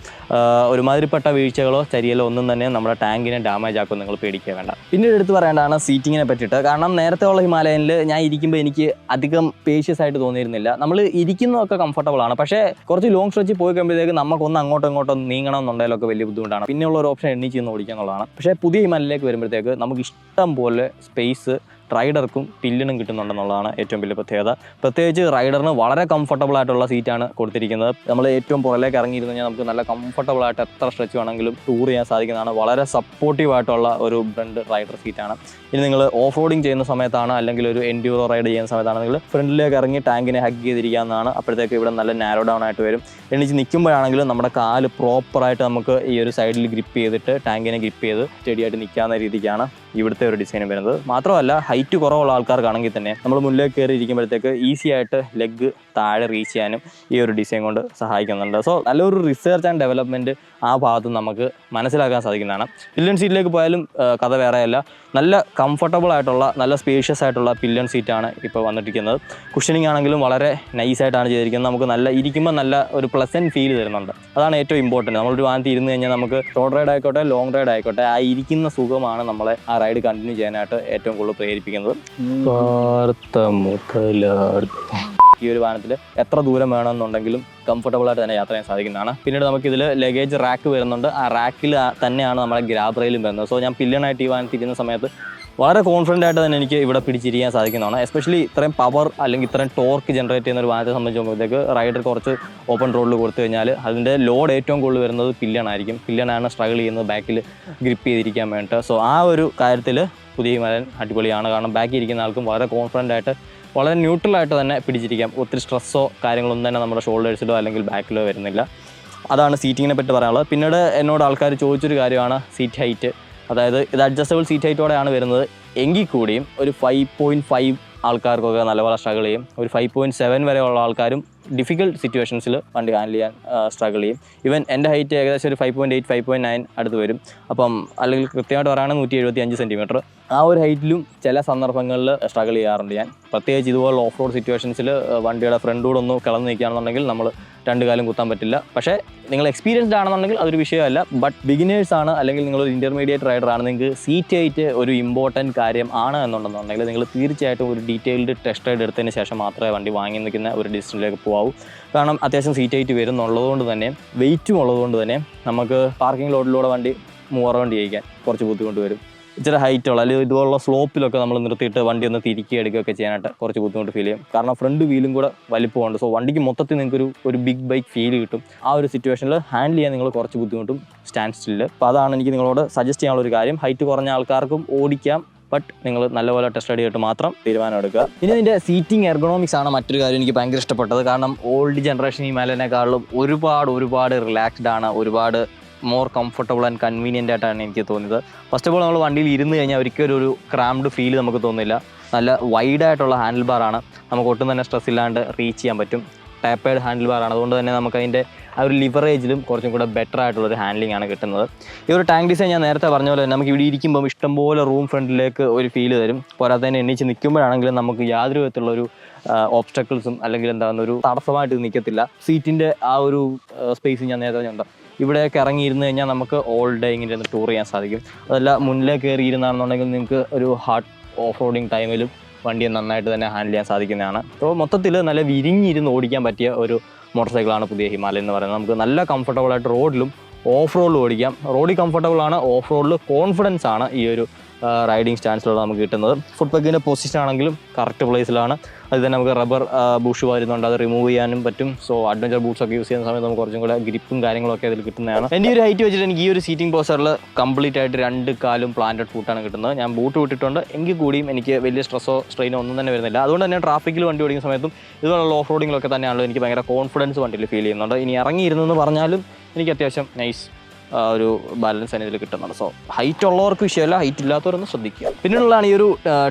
A: ഒരുമാതിരിപ്പെട്ട വീഴ്ചകളോ ചരിയലോ ഒന്നും തന്നെ നമ്മുടെ ടാങ്കിനെ ഡാമേജ് ആക്കും, നിങ്ങൾ പേടിക്കുക വേണ്ട. പിന്നീട് എടുത്ത് പറയേണ്ടതാണ് സീറ്റിങ്ങിനെ പറ്റിയിട്ട്. കാരണം നേരത്തെ ഉള്ള ഹിമാലയനിൽ ഞാൻ ഇരിക്കുമ്പോൾ എനിക്ക് അധികം സ്പേഷ്യസ് ആയിട്ട് തോന്നിയിരുന്നില്ല. നമ്മൾ ഇരിക്കുന്നതൊക്കെ കംഫർട്ടബിൾ ആണ്, പക്ഷേ കുറച്ച് ലോങ് സ്ട്രെച്ച് പോയി കഴിയുമ്പോഴത്തേക്ക് നമുക്കൊന്ന് അങ്ങോട്ടും ഇങ്ങോട്ടും നീങ്ങണം എന്നുണ്ടെങ്കിലൊക്കെ വലിയ ബുദ്ധിമുട്ടാണ്. പിന്നെയുള്ള ഒരു ഓപ്ഷൻ എണ്ണീച്ച് നിന്ന് ഓടിക്കുക എന്നുള്ളതാണ്. പക്ഷേ പുതിയ ഹിമാലയയിലേക്ക് വരുമ്പോഴത്തേക്ക് നമുക്ക് ഇഷ്ടം പോലെ സ്പേസ് റൈഡർക്കും പില്ലിനും കിട്ടുന്നുണ്ടെന്നുള്ളതാണ് ഏറ്റവും വലിയ പ്രത്യേകത. പ്രത്യേകിച്ച് റൈഡറിന് വളരെ കംഫർട്ടബിൾ ആയിട്ടുള്ള സീറ്റാണ് കൊടുത്തിരിക്കുന്നത്. നമ്മൾ ഏറ്റവും പുറകിലേക്ക് ഇറങ്ങിയിരുന്നു കഴിഞ്ഞാൽ നമുക്ക് നല്ല കംഫർട്ടബിൾ ആയിട്ട് എത്ര സ്ട്രെച്ച് വേണമെങ്കിലും ടൂർ ചെയ്യാൻ സാധിക്കുന്നതാണ്. വളരെ സപ്പോർട്ടീവ് ആയിട്ടുള്ള ഒരു ഫ്രണ്ട് റൈഡർ സീറ്റാണ്. ഇനി നിങ്ങൾ ഓഫ് റോഡിങ് ചെയ്യുന്ന സമയത്താണ് അല്ലെങ്കിൽ ഒരു എൻഡ്യൂറോ റൈഡ് ചെയ്യുന്ന സമയത്താണെങ്കിൽ ഫ്രണ്ടിലേക്ക് ഇറങ്ങി ടാങ്കിനെ ഹഗ് ചെയ്തിരിക്കാവുന്നതാണ്. അപ്പോഴത്തേക്ക് ഇവിടെ നല്ല നാരോ ഡൗൺ ആയിട്ട് വരും. എണീച്ച് നിൽക്കുമ്പോഴാണെങ്കിലും നമ്മുടെ കാല് പ്രോപ്പറായിട്ട് നമുക്ക് ഈ ഒരു സൈഡിൽ ഗ്രിപ്പ് ചെയ്തിട്ട് ടാങ്കിനെ ഗ്രിപ്പ് ചെയ്ത് സ്റ്റഡിയായിട്ട് നിൽക്കാവുന്ന രീതിക്കാണ് ഇവിടുത്തെ ഒരു ഡിസൈൻ വരുന്നത്. മാത്രമല്ല ഹൈറ്റ് കുറവുള്ള ആൾക്കാർക്കാണെങ്കിൽ തന്നെ നമ്മൾ മുന്നിലേക്ക് കയറി ഇരിക്കുമ്പോഴത്തേക്ക് ഈസി ആയിട്ട് ലെഗ് താഴെ റീച്ച് ചെയ്യാനും ഈ ഒരു ഡിസൈൻ കൊണ്ട് സഹായിക്കുന്നുണ്ട്. സോ നല്ലൊരു റിസർച്ച് ആൻഡ് ഡെവലപ്മെൻറ്റ് ആ ഭാഗത്ത് നമുക്ക് മനസ്സിലാക്കാൻ സാധിക്കുന്നതാണ്. പില്ലൺ സീറ്റിലേക്ക് പോയാലും കഥ വേറെയല്ല, നല്ല കംഫർട്ടബിൾ ആയിട്ടുള്ള നല്ല സ്പേഷ്യസ് ആയിട്ടുള്ള പില്ലൺ സീറ്റാണ് ഇപ്പോൾ വന്നിരിക്കുന്നത്. കുഷനിങ് ആണെങ്കിലും വളരെ നൈസായിട്ടാണ് ചെയ്തിരിക്കുന്നത്. നമുക്ക് നല്ല ഇരിക്കുമ്പോൾ നല്ല ഒരു പ്ലസൻറ്റ് ഫീൽ തരുന്നുണ്ട്. അതാണ് ഏറ്റവും ഇമ്പോർട്ടൻറ്റ്. നമ്മളൊരു വാഹനത്തിൽ ഇരുന്ന് കഴിഞ്ഞാൽ നമുക്ക് ഷോർട്ട് റൈഡ് ആയിക്കോട്ടെ ലോങ് റൈഡ് ആയിക്കോട്ടെ ആ ഇരിക്കുന്ന സുഖമാണ് നമ്മളെ ആ റൈഡ് കണ്ടിന്യൂ ചെയ്യാനായിട്ട് ഏറ്റവും കൂടുതൽ പ്രേരിപ്പിക്കുന്നത്. ഈ ഒരു വാഹനത്തിൽ എത്ര ദൂരം വേണമെന്നുണ്ടെങ്കിലും കംഫർട്ടബിൾ ആയിട്ട് തന്നെ യാത്ര ചെയ്യാൻ സാധിക്കുന്നതാണ്. പിന്നീട് നമുക്കിതിൽ ലഗേജ് റാക്ക് വരുന്നുണ്ട്. ആ റാക്കിൽ തന്നെയാണ് നമ്മുടെ ഗ്രാബ് റെയിലും വരുന്നത്. സോ ഞാൻ പില്ലണായിട്ട് ഈ വാഹനത്തിൽ ഇരുന്ന സമയത്ത് വളരെ കോൺഫിഡൻ്റ് ആയിട്ട് തന്നെ എനിക്ക് ഇവിടെ പിടിച്ചിരിക്കാൻ സാധിക്കുന്നതാണ്. എസ്പെഷ്യലി ഇത്രയും പവർ അല്ലെങ്കിൽ ഇത്രയും ടോർക്ക് ജനറേറ്റ് ചെയ്യുന്ന ഒരു വാഹനത്തെ സംബന്ധിച്ച് നോക്കുമ്പോഴത്തേക്ക് റൈഡർ കുറച്ച് ഓപ്പൺ റോഡിൽ കൊടുത്തു കഴിഞ്ഞാൽ അതിൻ്റെ ലോഡ് ഏറ്റവും കൂടുതൽ വരുന്നത് പില്ലണായിരിക്കും. പില്ലണാണ് സ്ട്രഗിൾ ചെയ്യുന്നത് ബാക്കിൽ ഗ്രിപ്പ് ചെയ്തിരിക്കാൻ വേണ്ടിയിട്ട്. സോ ആ ഒരു കാര്യത്തിൽ പുതിയ ഹിമാലയൻ അടിപൊളിയാണ്. കാരണം ബാക്കിൽ ഇരിക്കുന്ന ആൾക്കും വളരെ കോൺഫിഡൻ്റ് ആയിട്ട് വളരെ ന്യൂട്രലായിട്ട് തന്നെ പിടിച്ചിരിക്കാം. ഒത്തിരി സ്ട്രെസ്സോ കാര്യങ്ങളൊന്നും തന്നെ നമ്മുടെ ഷോൾഡേഴ്സിലോ അല്ലെങ്കിൽ ബാക്കിലോ വരുന്നില്ല. അതാണ് സീറ്റിങ്ങിനെ പറ്റി പറയാനുള്ളത്. പിന്നീട് എന്നോട് ആൾക്കാർ ചോദിച്ചൊരു കാര്യമാണ് സീറ്റ് ഹൈറ്റ്. അതായത് ഇത് അഡ്ജസ്റ്റബിൾ സീറ്റ് ഹൈറ്റോടെയാണ് വരുന്നത് എങ്കിൽ കൂടിയും ഒരു 5.5 ആൾക്കാർക്കൊക്കെ നല്ലപോലെ സ്ട്രഗിൾ ചെയ്യും. ഒരു 5.7 വരെയുള്ള ആൾക്കാരും ഡിഫിക്കൽട്ട് സിറ്റുവേഷൻസിൽ വണ്ടി ഹാൻഡിൽ ചെയ്യാൻ സ്ട്രഗിൾ ചെയ്യും. ഈവൻ എൻ്റെ ഹൈറ്റ് ഏകദേശം ഒരു 5.8 5.9 അടുത്ത് വരും. അപ്പം അല്ലെങ്കിൽ കൃത്യമായിട്ട് പറയുകയാണെങ്കിൽ 175 സെൻറ്റിമീറ്റർ. ആ ഒരു ഹൈറ്റിലും ചില സന്ദർഭങ്ങളിൽ സ്ട്രഗിൾ ചെയ്യാറുണ്ട് ഞാൻ. പ്രത്യേകിച്ച് ഇതുപോലുള്ള ഓഫ് റോഡ് സിറ്റുവേഷൻസിൽ വണ്ടിയുടെ ഫ്രണ്ടൂടൊന്ന് കിളന്ന് നിൽക്കുകയാണെന്നുണ്ടെങ്കിൽ നമ്മൾ രണ്ട് കാലം കുത്താൻ പറ്റില്ല. പക്ഷേ നിങ്ങൾ എക്സ്പീരിയൻസ്ഡ് ആണെന്നുണ്ടെങ്കിൽ അതൊരു വിഷയമല്ല. ബട്ട് ബിഗിനേഴ്സ് ആണ് അല്ലെങ്കിൽ നിങ്ങളൊരു ഇൻ്റർമീഡിയറ്റ് റൈഡർ ആണ്, നിങ്ങൾക്ക് സീറ്റ് ഹൈറ്റ് ഒരു ഇമ്പോർട്ടൻറ്റ് കാര്യം ആണ് എന്നുണ്ടെന്നുണ്ടെങ്കിൽ നിങ്ങൾ തീർച്ചയായിട്ടും ഒരു ഡീറ്റെയിൽഡ് ടെസ്റ്റ് റൈഡ് എടുത്തതിന് ശേഷം മാത്രമേ വണ്ടി വാങ്ങി നിൽക്കുന്ന ഒരു ഡിസ്റ്റൻസിലേക്ക് പോകാവൂ. കാരണം അത്യാവശ്യം സീറ്റ് ഹൈറ്റ് വരുന്നുള്ളതുകൊണ്ട് തന്നെ വെയിറ്റും ഉള്ളതുകൊണ്ട് തന്നെ നമുക്ക് പാർക്കിംഗ് ലോഡിലൂടെ വണ്ടി മൂവ് അറൗണ്ട് ചെയ്യിക്കാൻ കുറച്ച് ബുദ്ധിമുട്ട് വരും. ഇച്ചിരി ഹൈറ്റുള്ള അല്ലെങ്കിൽ ഇതുപോലുള്ള സ്ലോപ്പിലൊക്കെ നമ്മൾ നിർത്തിയിട്ട് വണ്ടി ഒന്ന് തിരിക്കി എടുക്കുകയൊക്കെ ചെയ്യാനായിട്ട് കുറച്ച് ബുദ്ധിമുട്ട് ഫീൽ ചെയ്യും. കാരണം ഫ്രണ്ട് വീലും കൂടെ വലിപ്പമുണ്ട്. സോ വണ്ടിക്ക് മൊത്തത്തിൽ നിങ്ങൾക്ക് ഒരു ബിഗ് ബൈക്ക് ഫീൽ കിട്ടും. ആ ഒരു സിറ്റുവേഷനിൽ ഹാൻഡിൽ ചെയ്യാൻ നിങ്ങൾ കുറച്ച് ബുദ്ധിമുട്ടും സ്റ്റാൻഡ് സ്റ്റില്ല്. അപ്പോൾ അതാണ് എനിക്ക് നിങ്ങളോട് സജസ്റ്റ് ചെയ്യാനുള്ളൊരു കാര്യം. ഹൈറ്റ് കുറഞ്ഞ ആൾക്കാർക്കും ഓടിക്കാം, ബട്ട് നിങ്ങൾ നല്ലപോലെ ടെസ്റ്റ് റൈഡ് ചെയ്തിട്ട് മാത്രം തീരുമാനം എടുക്കുക. ഇനി ഇതിൻ്റെ സീറ്റിംഗ് എർഗണോമിക്സ് ആണ് മറ്റൊരു കാര്യം എനിക്ക് ഭയങ്കര ഇഷ്ടപ്പെട്ടത്. കാരണം ഓൾഡ് ജനറേഷൻ ഹിമാലയനെക്കാളും ഒരുപാട് റിലാക്സ്ഡ് ആണ്, ഒരുപാട് മോർ കംഫർട്ടബിൾ ആൻഡ് കൺവീനിയൻ്റ് ആയിട്ടാണ് എനിക്ക് തോന്നിയത്. ഫസ്റ്റ് ഓഫ് ഓൾ നമ്മൾ വണ്ടിയിൽ ഇരുന്ന് കഴിഞ്ഞാൽ ഒരിക്കലും ഒരു ക്രാംഡ് ഫീൽ നമുക്ക് തോന്നില്ല. നല്ല വൈഡായിട്ടുള്ള ഹാൻഡിൽ ബാറാണ്, നമുക്ക് ഒട്ടും തന്നെ സ്ട്രെസ് ഇല്ലാണ്ട് റീച്ച് ചെയ്യാൻ പറ്റും. ടാപ്പേഡ് ഹാൻഡിൽ ബാറാണ്, അതുകൊണ്ട് തന്നെ നമുക്ക് അതിൻ്റെ ആ ഒരു ലിവറേജിലും കുറച്ചും കൂടെ ബെറ്റർ ആയിട്ടുള്ളൊരു ഹാൻഡ്ലിംഗ് ആണ് കിട്ടുന്നത്. ഈ ഒരു ടാങ്ക് ഡിസൈൻ ഞാൻ നേരത്തെ പറഞ്ഞ പോലെ തന്നെ നമുക്ക് ഇവിടെ ഇരിക്കുമ്പോൾ ഇഷ്ടംപോലെ റൂം ഫ്രണ്ടിലേക്ക് ഒരു ഫീല് തരും. പോരാതെ തന്നെ എണീച്ച് നിൽക്കുമ്പോഴാണെങ്കിലും നമുക്ക് യാതൊരു വിധത്തിലുള്ളൊരു ഓബ്സ്റ്റക്കിൾസും അല്ലെങ്കിൽ ഒരു തടസ്സമായിട്ട് നിൽക്കത്തില്ല. സീറ്റിൻ്റെ ആ ഒരു സ്പേസ് ഞാൻ നേരത്തെ പറഞ്ഞിട്ടുണ്ട്. ഇവിടെയൊക്കെ ഇറങ്ങിയിരുന്ന് കഴിഞ്ഞാൽ നമുക്ക് ഓൾ ഡേ ഇങ്ങനെ ഒന്ന് ടൂർ ചെയ്യാൻ സാധിക്കും. അതല്ല മുന്നിലേക്ക് കയറി ഇരുന്നാണെന്നുണ്ടെങ്കിൽ നിങ്ങൾക്ക് ഒരു ഹാർഡ് ഓഫ് റോഡിങ് ടൈമിലും വണ്ടിയെ നന്നായിട്ട് തന്നെ ഹാൻഡിൽ ചെയ്യാൻ സാധിക്കുന്നതാണ്. അപ്പോൾ മൊത്തത്തിൽ നല്ല വിരിഞ്ഞിരുന്ന് ഓടിക്കാൻ പറ്റിയ ഒരു മോട്ടോർ സൈക്കിളാണ് പുതിയ ഹിമാലയൻ എന്ന് പറയുന്നത്. നമുക്ക് നല്ല കംഫർട്ടബിളായിട്ട് റോഡിലും ഓഫ് റോഡിലും ഓടിക്കാം. റോഡിൽ കംഫർട്ടബിളാണ്, ഓഫ് റോഡിൽ കോൺഫിഡൻസ് ആണ് ഈ ഒരു റൈഡിങ് സ്റ്റാൻസിലുള്ള നമുക്ക് കിട്ടുന്നത്. ഫുഡ് പെഗിൻ്റെ പൊസിഷൻ ആണെങ്കിലും കറക്റ്റ് പ്ലേസിലാണ്. അത് തന്നെ നമുക്ക് റബ്ബർ ബൂഷ് വരുന്നുണ്ട്, അത് റിമൂവ് ചെയ്യാനും പറ്റും. സോ അഡ്വഞ്ചർ ബൂട്ട്സ് ഒക്കെ യൂസ് ചെയ്യുന്ന സമയത്ത് നമുക്ക് കുറച്ചും കൂടെ ഗ്രിപ്പും കാര്യങ്ങളൊക്കെ അതിൽ കിട്ടുന്നതാണ്. എൻ്റെ ഒരു ഹൈറ്റ് വെച്ചിട്ട് എനിക്ക് ഈ ഒരു സീറ്റിംഗ് പോസ്റ്ററിൽ കംപ്ലീറ്റ് ആയിട്ട് 2 കാലും പ്ലാന്റഡ് ഫുട്ടാണ് കിട്ടുന്നത്. ഞാൻ ബൂട്ട് വിട്ടിട്ടുണ്ട്, എങ്കിൽ കൂടിയും എനിക്ക് വലിയ സ്ട്രെസ്സോ സ്ട്രെയിനോ ഒന്നും തന്നെ വരുന്നില്ല. അതുകൊണ്ട് തന്നെ ട്രാഫിക്കിൽ വണ്ടി ഓടിക്കുന്ന സമയത്തും ഇതുപോലുള്ള ഓഫ് റോഡിങ്ങിലൊക്കെ തന്നെയാണല്ലോ എനിക്ക് ഭയങ്കര കോൺഫിഡൻസ് വണ്ടിയിൽ ഫീൽ ചെയ്യുന്നുണ്ട്. ഇനി ഇറങ്ങിയിരുന്നെന്ന് പറഞ്ഞാലും എനിക്ക് അത്യാവശ്യം നൈസ് ഒരു ബാലൻസ് തന്നെ ഇതിൽ കിട്ടുന്നുണ്ട്. സോ ഹൈറ്റ് ഉള്ളവർക്ക് വിഷയമല്ല, ഹൈറ്റ് ഇല്ലാത്തവരൊന്ന് ശ്രദ്ധിക്കുക. പിന്നീടുള്ളതാണ് ഈ ഒരു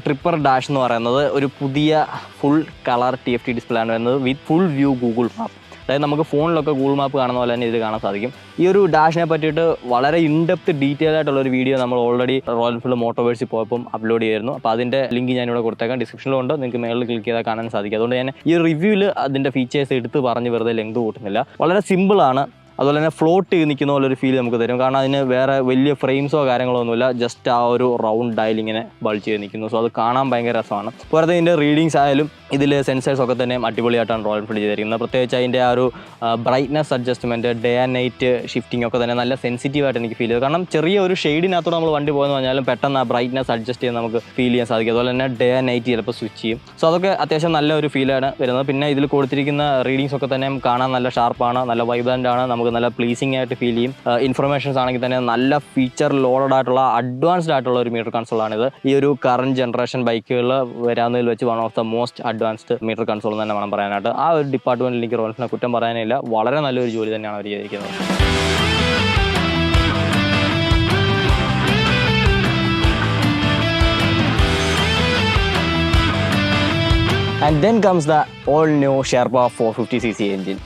A: ട്രിപ്പർ ഡാഷ് എന്ന് പറയുന്നത്. ഒരു പുതിയ ഫുൾ കളർ TFT ഡിസ്പ്ലേ ആണ് വരുന്നത് with full view Google map. അതായത് നമുക്ക് ഫോണിലൊക്കെ ഗൂഗിൾ മാപ്പ് കാണുന്ന പോലെ തന്നെ ഇത് കാണാൻ സാധിക്കും. ഈ ഒരു ഡാഷിനെ പറ്റിയിട്ട് വളരെ ഇൻഡെപ്ത് ഡീറ്റെയിൽ ആയിട്ടുള്ളൊരു വീഡിയോ നമ്മൾ ഓൾറെഡി റോയൽ എൻഫീൽഡ് മോട്ടോവേഴ്സിൽ പോയപ്പം അപ്ലോഡ് ചെയ്യായിരുന്നു. അപ്പോൾ അതിൻ്റെ ലിങ്ക് ഞാനിവിടെ കൊടുത്തേക്കാം, ഡിസ്ക്രിപ്ഷനിലുണ്ട്, നിങ്ങൾക്ക് മേളിൽ ക്ലിക്ക് ചെയ്താൽ കാണാൻ സാധിക്കും. അതുകൊണ്ട് ഞാൻ ഈ റിവ്യൂവിൽ അതിൻ്റെ ഫീച്ചേഴ്സ് എടുത്ത് പറഞ്ഞ് വെറുതെ ലെങ്ത് കൂട്ടുന്നില്ല. വളരെ സിമ്പിളാണ്, അതുപോലെ തന്നെ ഫ്ലോട്ട് ചെയ്ത് നിൽക്കുന്ന പോലൊരു ഫീൽ നമുക്ക് തരും. കാരണം അതിന് വേറെ വലിയ ഫ്രെയിംസോ കാര്യങ്ങളോ ഒന്നുമില്ല, ജസ്റ്റ് ആ ഒരു റൗണ്ട് ഡയൽ ഇങ്ങനെ ബൾജ് ചെയ്ത് നിൽക്കുന്നു. സോ അത് കാണാൻ ഭയങ്കര രസമാണ്. പോരാതെ ഇതിൻ്റെ റീഡിങ്സ് ആയാലും ഇതിൽ സെൻസേഴ്സൊക്കെ തന്നെ അടിപൊളിയായിട്ടാണ് റോയൽ എൻഫീൽഡ് ചെയ്തിരിക്കുന്നത്. പ്രത്യേകിച്ച് അതിൻ്റെ ആ ഒരു brightness adjustment, day and night shifting ഒക്കെ തന്നെ നല്ല സെൻസിറ്റീവായിട്ട് എനിക്ക് ഫീൽ ചെയ്തു. കാരണം ചെറിയ ഒരു ഷെയ്ഡിനകത്തോടെ നമ്മൾ വണ്ടി പോകുന്ന പറഞ്ഞാലും പെട്ടെന്ന് ആ ബ്രൈറ്റ്നസ് അഡ്ജസ്റ്റ് ചെയ്ത് നമുക്ക് ഫീൽ ചെയ്യാൻ സാധിക്കും. അതുപോലെ തന്നെ ഡേ ആൻഡ് നൈറ്റ് ചിലപ്പോൾ സ്വിച്ച് ചെയ്യും. സോ അതൊക്കെ അത്യാവശ്യം നല്ല ഒരു ഫീലാണ് വരുന്നത്. പിന്നെ ഇതിൽ കൊടുത്തിരിക്കുന്ന റീഡിങ്സ് ഒക്കെ തന്നെ കാണാൻ നല്ല ഷാർപ്പാണ്, നല്ല വൈബ്രൻ്റ് ആണ്, നമുക്ക് നല്ല പ്ലീസിംഗ് ആയിട്ട് ഫീൽ ചെയ്യും. ഇൻഫർമേഷൻസ് ആണെങ്കിൽ തന്നെ നല്ല ഫീച്ചർ ലോഡഡ് ആയിട്ടുള്ള അഡ്വാൻസ്ഡ് ആയിട്ടുള്ള ഒരു മീറ്റർ കൺസോളാണിത്. ഈ ഒരു കറന്റ് ജനറേഷൻ ബൈക്കുകളിൽ വരാവുന്നതിൽ വെച്ച് one of the most advanced metre console എന്ന് തന്നെ വേണം പറയാനായിട്ട്. ആ ഒരു ഡിപ്പാർട്ട്മെന്റിൽ എനിക്ക് റോയൽ എൻഫീൽഡിനെ കുറ്റം പറയാനില്ല. വളരെ നല്ലൊരു ജോലി തന്നെയാണ് അവർ ചെയ്തിരിക്കുന്നത്. And then comes the all new Sherpa 450cc engine.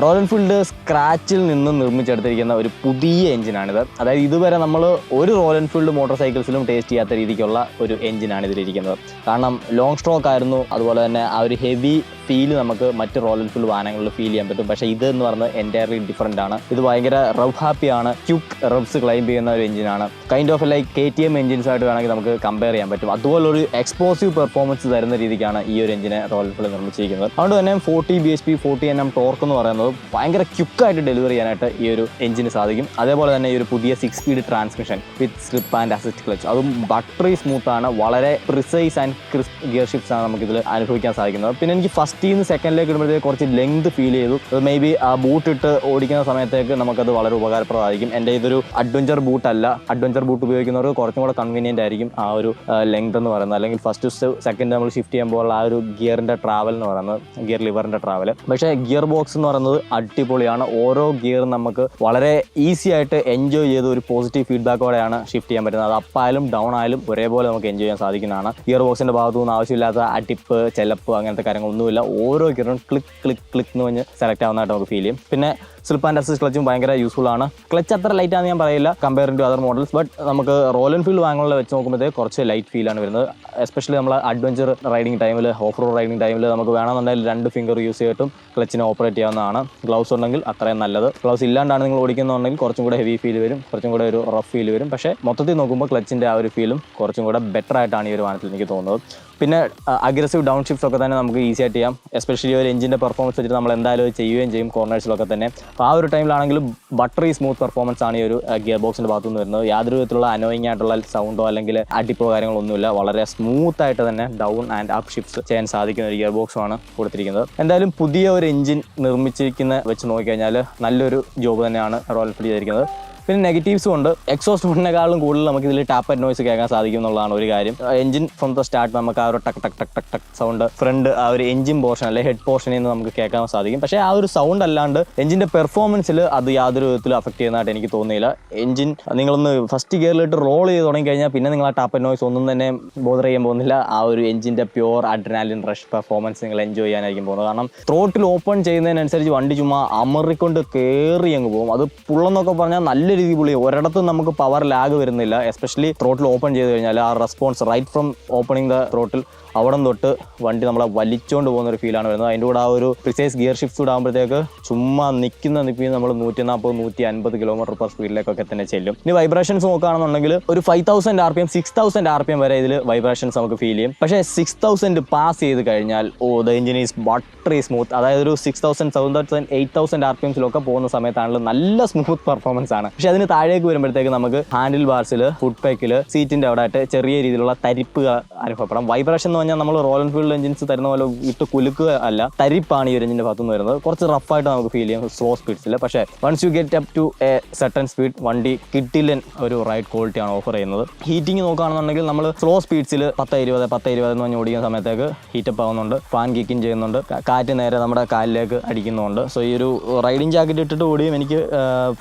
A: Royal Enfield സ്ക്രാച്ചിൽ നിന്ന് നിർമ്മിച്ചെടുത്തിരിക്കുന്ന ഒരു പുതിയ എഞ്ചിനാണിത്. അതായത് ഇതുവരെ നമ്മൾ ഒരു റോയൽ എൻഫീൽഡ് മോട്ടോർ സൈക്കിൾസിലും ടേസ്റ്റ് ചെയ്യാത്ത രീതിക്കുള്ള ഒരു എഞ്ചിനാണ് ഇതിലിരിക്കുന്നത്. കാരണം ലോങ് സ്ട്രോക്ക് ആയിരുന്നു, അതുപോലെ തന്നെ ആ ഒരു ഹെവി ഫീൽ നമുക്ക് മറ്റ് റോയൽ എൻഫീൽഡ് വാഹനങ്ങളിൽ ഫീൽ ചെയ്യാൻ പറ്റും. പക്ഷേ ഇത് എന്ന് പറയുന്നത് എൻറ്റയർലി ഡിഫറൻ്റ് ആണ്. ഇത് ഭയങ്കര റവ് ഹാപ്പിയാണ്, ക്യുക്ക് റബ്സ് ക്ലൈംബ് ചെയ്യുന്ന ഒരു എഞ്ചിനാണ്. Kind of like KTM engines ആയിട്ട് വേണമെങ്കിൽ നമുക്ക് കമ്പയർ ചെയ്യാൻ പറ്റും. അതുപോലൊരു എക്സ്പ്ലോസീവ് പെർഫോമൻസ് തരുന്ന രീതിക്കാണ് ഈ ഒരു എഞ്ചിനെ റോയൽ എൻഫീൽഡ് നിർമ്മിച്ചിരിക്കുന്നത്. അതുകൊണ്ട് തന്നെ 40 bhp 40 Nm ടോർക്ക് എന്ന് പറയുന്നത് ഭയങ്കര ക്യുക്കായിട്ട് ഡെലിവറി ചെയ്യാനായിട്ട് ഈ ഒരു എഞ്ചിന് സാധിക്കും. അതേപോലെ തന്നെ ഈ ഒരു പുതിയ 6 speed transmission with slip and assist clutch, അതും ബട്ടറി സ്മൂത്ത് ആണ്. വളരെ precise and crisp gear shifts ആണ് നമുക്കിതിൽ അനുഭവിക്കാൻ സാധിക്കുന്നത്. പിന്നെ എനിക്ക് ഫസ്റ്റിൽ നിന്ന് സെക്കൻഡിലേക്ക് ഇടുമ്പോഴത്തേക്ക് കുറച്ച് ലെങ്ത് ഫീൽ ചെയ്തു. അത് മേ ബി ആ ബൂട്ട് ഇട്ട് ഓടിക്കുന്ന സമയത്തേക്ക് നമുക്കത് വളരെ ഉപകാരപ്രദമായിരിക്കും. എൻ്റെ ഇതൊരു അഡ്വഞ്ചർ ബൂട്ട് അല്ല. അഡ്വഞ്ചർ ബൂട്ട് ഉപയോഗിക്കുന്നവർക്ക് കുറച്ചും കൂടെ കൺവീനിയൻ്റ് ആയിരിക്കും ആ ഒരു ലെങ്ത് എന്ന് പറയുന്നത്. അല്ലെങ്കിൽ ഫസ്റ്റ് സെക്കൻഡ് നമ്മൾ ഷിഫ്റ്റ് ചെയ്യുമ്പോൾ ആ ഒരു ഗിയറിൻ്റെ ട്രാവൽ എന്ന് പറയുന്നത്, ഗിയർ ലിവറിൻ്റെ ട്രാവൽ. പക്ഷേ ഗിയർ ബോക്സ് എന്ന് പറയുന്നത് അടിപൊളിയാണ്. ഓരോ ഗിയറും നമുക്ക് വളരെ ഈസി ആയിട്ട് എൻജോയ് ചെയ്ത് ഒരു പോസിറ്റീവ് ഫീഡ്ബാക്കോടെയാണ് ഷിഫ്റ്റ് ചെയ്യാൻ പറ്റുന്നത്. അത് അപ്പ് ആയാലും ഡൗൺ ആയാലും ഒരേപോലെ നമുക്ക് എൻജോയ് ചെയ്യാൻ സാധിക്കുന്നതാണ്. ഗിയർ ബോക്സിൻ്റെ ഭാഗത്തു നിന്ന് ആവശ്യമില്ലാത്ത അടിപ്പ്, ചെലപ്പ് അങ്ങനത്തെ കാര്യങ്ങളൊന്നുമില്ല. ഓരോ ഗിയറും ക്ലിക്ക് ക്ലിക്ക് ക്ലിക്ക് എന്ന് പറഞ്ഞ് സെലക്ട് ആവുന്നതായിട്ട് നമുക്ക് ഫീൽ ചെയ്യും. പിന്നെ സ്ലിപ്പ് ആൻഡ് അസിസ്റ്റ് ക്ലച്ചും ഭയങ്കര യൂസ്ഫുൾ ആണ്. ക്ലച്ച് അത്ര ലൈറ്റ് ആണെന്ന് ഞാൻ പറയില്ല comparing to other models. But നമുക്ക് റോയൽ എൻഫീൽഡ് വാഹനങ്ങളിൽ വെച്ച് നോക്കുമ്പോഴത്തേക്ക് കുറച്ച് ലൈറ്റ് ഫീലാണ് വരുന്നത്. എസ്പെഷ്യലി നമ്മൾ അഡ്വഞ്ചർ റൈഡിങ് ടൈമിൽ, ഓഫ് റോഡ് റൈഡിങ് ടൈമിൽ നമുക്ക് വേണമെന്നുണ്ടെങ്കിൽ 2 ഫിംഗർ യൂസ് ചെയ്തിട്ടും ക്ലച്ചിനെ ഓപ്പറേറ്റ് ചെയ്യാവുന്നതാണ്. ഗ്ലൗസ് ഉണ്ടെങ്കിൽ അത്രയും നല്ലത്. ഗ്ലൗസ് ഇല്ലാണ്ടാണ് നിങ്ങൾ ഓടിക്കുന്നുണ്ടെങ്കിൽ കുറച്ചും കൂടെ ഹെവി ഫീൽ വരും, കുറച്ചും കൂടെ ഒരു റഫ് ഫീൽ വരും. പക്ഷേ മൊത്തത്തിൽ നോക്കുമ്പോൾ ക്ലച്ചിൻ്റെ ആ ഒരു ഫീലും കുറച്ചും കൂടെ ബെറ്റർ ആയിട്ടാണ് ഈ ഒരു വാഹനത്തിൽ എനിക്ക് തോന്നുന്നത്. പിന്നെ അഗ്രസീവ് ഡൗൺ ഷിഫ്റ്റ്സ് ഒക്കെ തന്നെ നമുക്ക് ഈസി ആയിട്ട് ചെയ്യാം. എസ്പെഷ്യലി ഒരു എഞ്ചിൻ്റെ പെർഫോമൻസ് വെച്ചിട്ട് നമ്മൾ എന്തായാലും ചെയ്യുകയും ചെയ്യും കോർണേഴ്സിലൊക്കെ തന്നെ. അപ്പോൾ ആ ഒരു ടൈമിലാണെങ്കിലും ബട്ടറി സ്മൂത്ത് പെർഫോമൻസ് ആണ് ഈ ഒരു ഗിയർ ബോക്സിൻ്റെ ഭാഗത്തു നിന്ന് വരുന്നത്. യാതൊരു വിധത്തിലുള്ള അനോയിങ് ആയിട്ടുള്ള സൗണ്ടോ അല്ലെങ്കിൽ അടിപ്പോ കാര്യങ്ങളൊന്നുമില്ല. വളരെ സ്മൂത്ത് ആയിട്ട് തന്നെ ഡൗൺ ആൻഡ് അപ്പ് ഷിഫ്റ്റ്സ് ചെയ്യാൻ സാധിക്കുന്ന ഒരു ഗിയർ ബോക്സുമാണ് കൊടുത്തിരിക്കുന്നത്. എന്തായാലും പുതിയ ഒരു എഞ്ചിൻ നിർമ്മിച്ചിരിക്കുന്ന വെച്ച് നോക്കിക്കഴിഞ്ഞാൽ നല്ലൊരു ജോബ് തന്നെയാണ് റോയൽ എൻഫീൽഡ് ചെയ്തിരിക്കുന്നത്. പിന്നെ നെഗറ്റീവ്സും ഉണ്ട്. എക്സോസ്റ്റ് ഹോണിനേക്കാളും കൂടുതൽ നമുക്ക് ഇതിൽ ടാപ്പ് ആൻഡ് നോയ്സ് കേൾക്കാൻ സാധിക്കും എന്നുള്ളതാണ് ഒരു കാര്യം. എഞ്ചിൻ ഫ്രം ദ സ്റ്റാർട്ട് നമുക്ക് ആ ഒരു ടക്ക് ടക്ക് ടക്ക് ടക്ക് ടക്ക് സൗണ്ട് ഫ്രണ്ട് ആ ഒരു എഞ്ചിൻ പോർഷൻ അല്ലെങ്കിൽ ഹെഡ് പോർഷനിൽ നിന്ന് നമുക്ക് കേൾക്കാൻ സാധിക്കും. പക്ഷേ ആ ഒരു സൗണ്ട് അല്ലാണ്ട് എഞ്ചിൻ്റെ പെർഫോമൻസിൽ അത് യാതൊരു വിധത്തിലും അഫക്റ്റ് ചെയ്യുന്നതായിട്ട് എനിക്ക് തോന്നിയില്ല. എഞ്ചിൻ നിങ്ങളൊന്ന് ഫസ്റ്റ് ഗിയറിലിട്ട് റോൾ ചെയ്ത് തുടങ്ങി കഴിഞ്ഞാൽ പിന്നെ നിങ്ങൾ ആ ടാപ്പ് ആൻഡ് നോയ്സ് ഒന്നും തന്നെ ബോദർ ചെയ്യാൻ പോകുന്നില്ല. ആ ഒരു എഞ്ചിൻ്റെ പ്യുവർ അഡ്രിനാലിൻ റഷ് പെർഫോമൻസ് നിങ്ങൾ എൻജോയ് ചെയ്യാനായിരിക്കും പോകുന്നത്. കാരണം ത്രോട്ടിൽ ഓപ്പൺ ചെയ്യുന്നതിനനുസരിച്ച് വണ്ടി ചുമ്മാ അമറിക്കൊണ്ട് കയറി അങ്ങ് പോകും. അത് പുള്ളെന്നൊക്കെ പറഞ്ഞാൽ നല്ല രീതിയിൽ പുള്ളി ഒരിടത്തും നമുക്ക് പവർ ലാഗ് വരുന്നില്ല. എസ്പെഷ്യലി ത്രോട്ടിൽ ഓപ്പൺ ചെയ്ത് കഴിഞ്ഞാൽ ആ response right from opening the throttle അവിടെ തൊട്ട് വണ്ടി നമ്മളെ വലിച്ചുകൊണ്ട് പോകുന്ന ഒരു ഫീലാണ് വരുന്നത്. അതിൻ്റെ കൂടെ ആ ഒരു പ്രിസൈസ് ഗിയർ ഷിഫ്റ്റ് ആകുമ്പോഴത്തേക്ക് ചുമ്മാ നിൽക്കുന്ന നമ്മൾ 140-150 km/h സ്പീഡിലേക്കൊക്കെ തന്നെ ചെല്ലും. ഇനി വൈബ്രേഷൻസ് നോക്കുകയാണെന്നുണ്ടെങ്കിൽ ഒരു 5000 RPM 6000 RPM വരെ ഇതിൽ വൈബ്രേഷൻസ് നമുക്ക് ഫീൽ ചെയ്യും. പക്ഷേ 6000 പാസ് ചെയ്ത് കഴിഞ്ഞാൽ the engine is buttery smooth. അതായത് ഒരു 6000, 7000, 8000 RPMസിലൊക്കെ പോകുന്ന സമയത്താണെങ്കിലും നല്ല സ്മൂത്ത് പെർഫോമൻസ് ആണ്. പക്ഷേ അതിന് താഴേക്ക് വരുമ്പോഴത്തേക്ക് നമുക്ക് ഹാൻഡിൽ ബാർസിൽ, ഫുഡ് പാക്കിൽ, സീറ്റിൻ്റെ അവിടെ ആയിട്ട് ചെറിയ രീതിയിലുള്ള തരിപ്പ് അനുഭവപ്പെടാം. വൈബ്രേഷൻ പറഞ്ഞാൽ നമ്മൾ റോയൽ എൻഫീൽഡ് എഞ്ചിൻസ് തരുന്ന പോലെ ഇട്ട് കുലുക്കുക അല്ല, തരിപ്പാണ് ഈ ഒരു എഞ്ചിൻ്റെ ഭാഗത്തുനിന്ന് വരുന്നത്. കുറച്ച് റഫായിട്ട് നമുക്ക് ഫീൽ ചെയ്യും സ്ലോ സ്പീഡ്സിൽ. പക്ഷേ once you get up to a certain speed വണ്ടി കിട്ടില്ലൻ ഒരു റൈഡ് ക്വാളിറ്റിയാണ് ഓഫർ ചെയ്യുന്നത്. ഹീറ്റിംഗ് നോക്കുകയാണെന്നുണ്ടെങ്കിൽ നമ്മൾ സ്ലോ സ്പീഡ്സിൽ 10-20 എന്ന് പറഞ്ഞ് ഓടിക്കുന്ന സമയത്തേക്ക് ഹീറ്റപ്പ് ആവുന്നുണ്ട്, ഫാൻ കിക്കിങ് ചെയ്യുന്നുണ്ട്, കാറ്റ് നേരെ നമ്മുടെ കാലിലേക്ക് അടിക്കുന്നുണ്ട്. സോ ഈ ഒരു റൈഡിങ് ജാക്കറ്റ് ഇട്ടിട്ട് ഓടിയും എനിക്ക്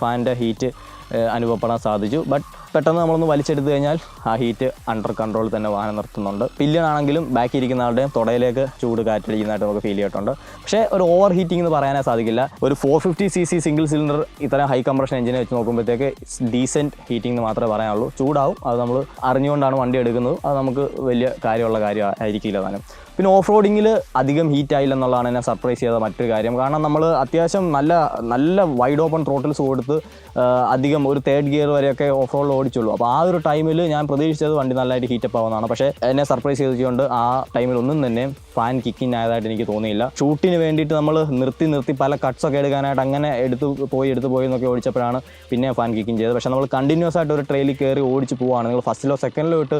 A: ഫാനിൻ്റെ ഹീറ്റ് അനുഭവപ്പെടാൻ സാധിച്ചു. ബട്ട് പെട്ടെന്ന് നമ്മളൊന്ന് വലിച്ചെടുത്ത് കഴിഞ്ഞാൽ ആ ഹീറ്റ് അണ്ടർ കൺട്രോൾ തന്നെ വാഹനം നിർത്തുന്നുണ്ട്. പില്ലിയൻ ആണെങ്കിലും ബാക്കി ഇരിക്കുന്ന ആളുടെയും തുടയിലേക്ക് ചൂട് കാറ്റടിക്കുന്നതായിട്ട് നമുക്ക് ഫീൽ ചെയ്തിട്ടുണ്ട്. പക്ഷേ ഒരു ഓവർ ഹീറ്റിംഗ് എന്ന് പറയാനേ സാധിക്കില്ല. ഒരു 450cc സിംഗിൾ സിലിണ്ടർ ഇത്തരം ഹൈ കംപ്രഷൻ എഞ്ചിനെ വെച്ച് നോക്കുമ്പോഴത്തേക്ക് ഡീസെൻറ്റ് ഹീറ്റിംഗ് എന്ന് മാത്രമേ പറയാനുള്ളൂ. ചൂടാവും, അത് നമ്മൾ അറിഞ്ഞുകൊണ്ടാണ് വണ്ടി എടുക്കുന്നത്. അത് നമുക്ക് വലിയ കാര്യമുള്ള കാര്യമായിരിക്കില്ല താനും. പിന്നെ ഓഫ് റോഡിങ്ങിൽ അധികം ഹീറ്റ് ആയില്ല എന്നുള്ളതാണ് എന്നെ സർപ്രൈസ് ചെയ്ത മറ്റൊരു കാര്യം. കാരണം നമ്മൾ അത്യാവശ്യം നല്ല വൈഡ് ഓപ്പൺ ത്രോട്ടിൽസ് കൊടുത്ത് അധികം ഒരു 3rd ഗിയർ വരെയൊക്കെ ഓഫ് റോഡിൽ ഓടിച്ചുള്ളൂ. അപ്പോൾ ആ ഒരു ടൈമിൽ ഞാൻ പ്രതീക്ഷിച്ചത് വണ്ടി നല്ലതായിട്ട് ഹീറ്റപ്പ് ആവുന്നതാണ്. പക്ഷേ എന്നെ സർപ്രൈസ് ചെയ്തുകൊണ്ട് ആ ടൈമിൽ ഒന്നും തന്നെ ഫാൻ കിക്കിങ് ആയതായിട്ട് എനിക്ക് തോന്നിയില്ല. ഷൂട്ടിന് വേണ്ടിയിട്ട് നമ്മൾ നിർത്തി പല കട്ട്സൊക്കെ എടുക്കാനായിട്ട് അങ്ങനെ എടുത്തു പോയി എന്നൊക്കെ ഓടിച്ചപ്പോഴാണ് പിന്നെ ഫാൻ കിക്കിങ് ചെയ്തത്. പക്ഷേ നമ്മൾ കണ്ടിന്യൂസ് ആയിട്ട് ഒരു ട്രെയിലിൽ കയറി ഓടിച്ച് പോവുകയാണ്, നിങ്ങൾ ഫസ്റ്റിലോ സെക്കൻഡിലോ ഇട്ട്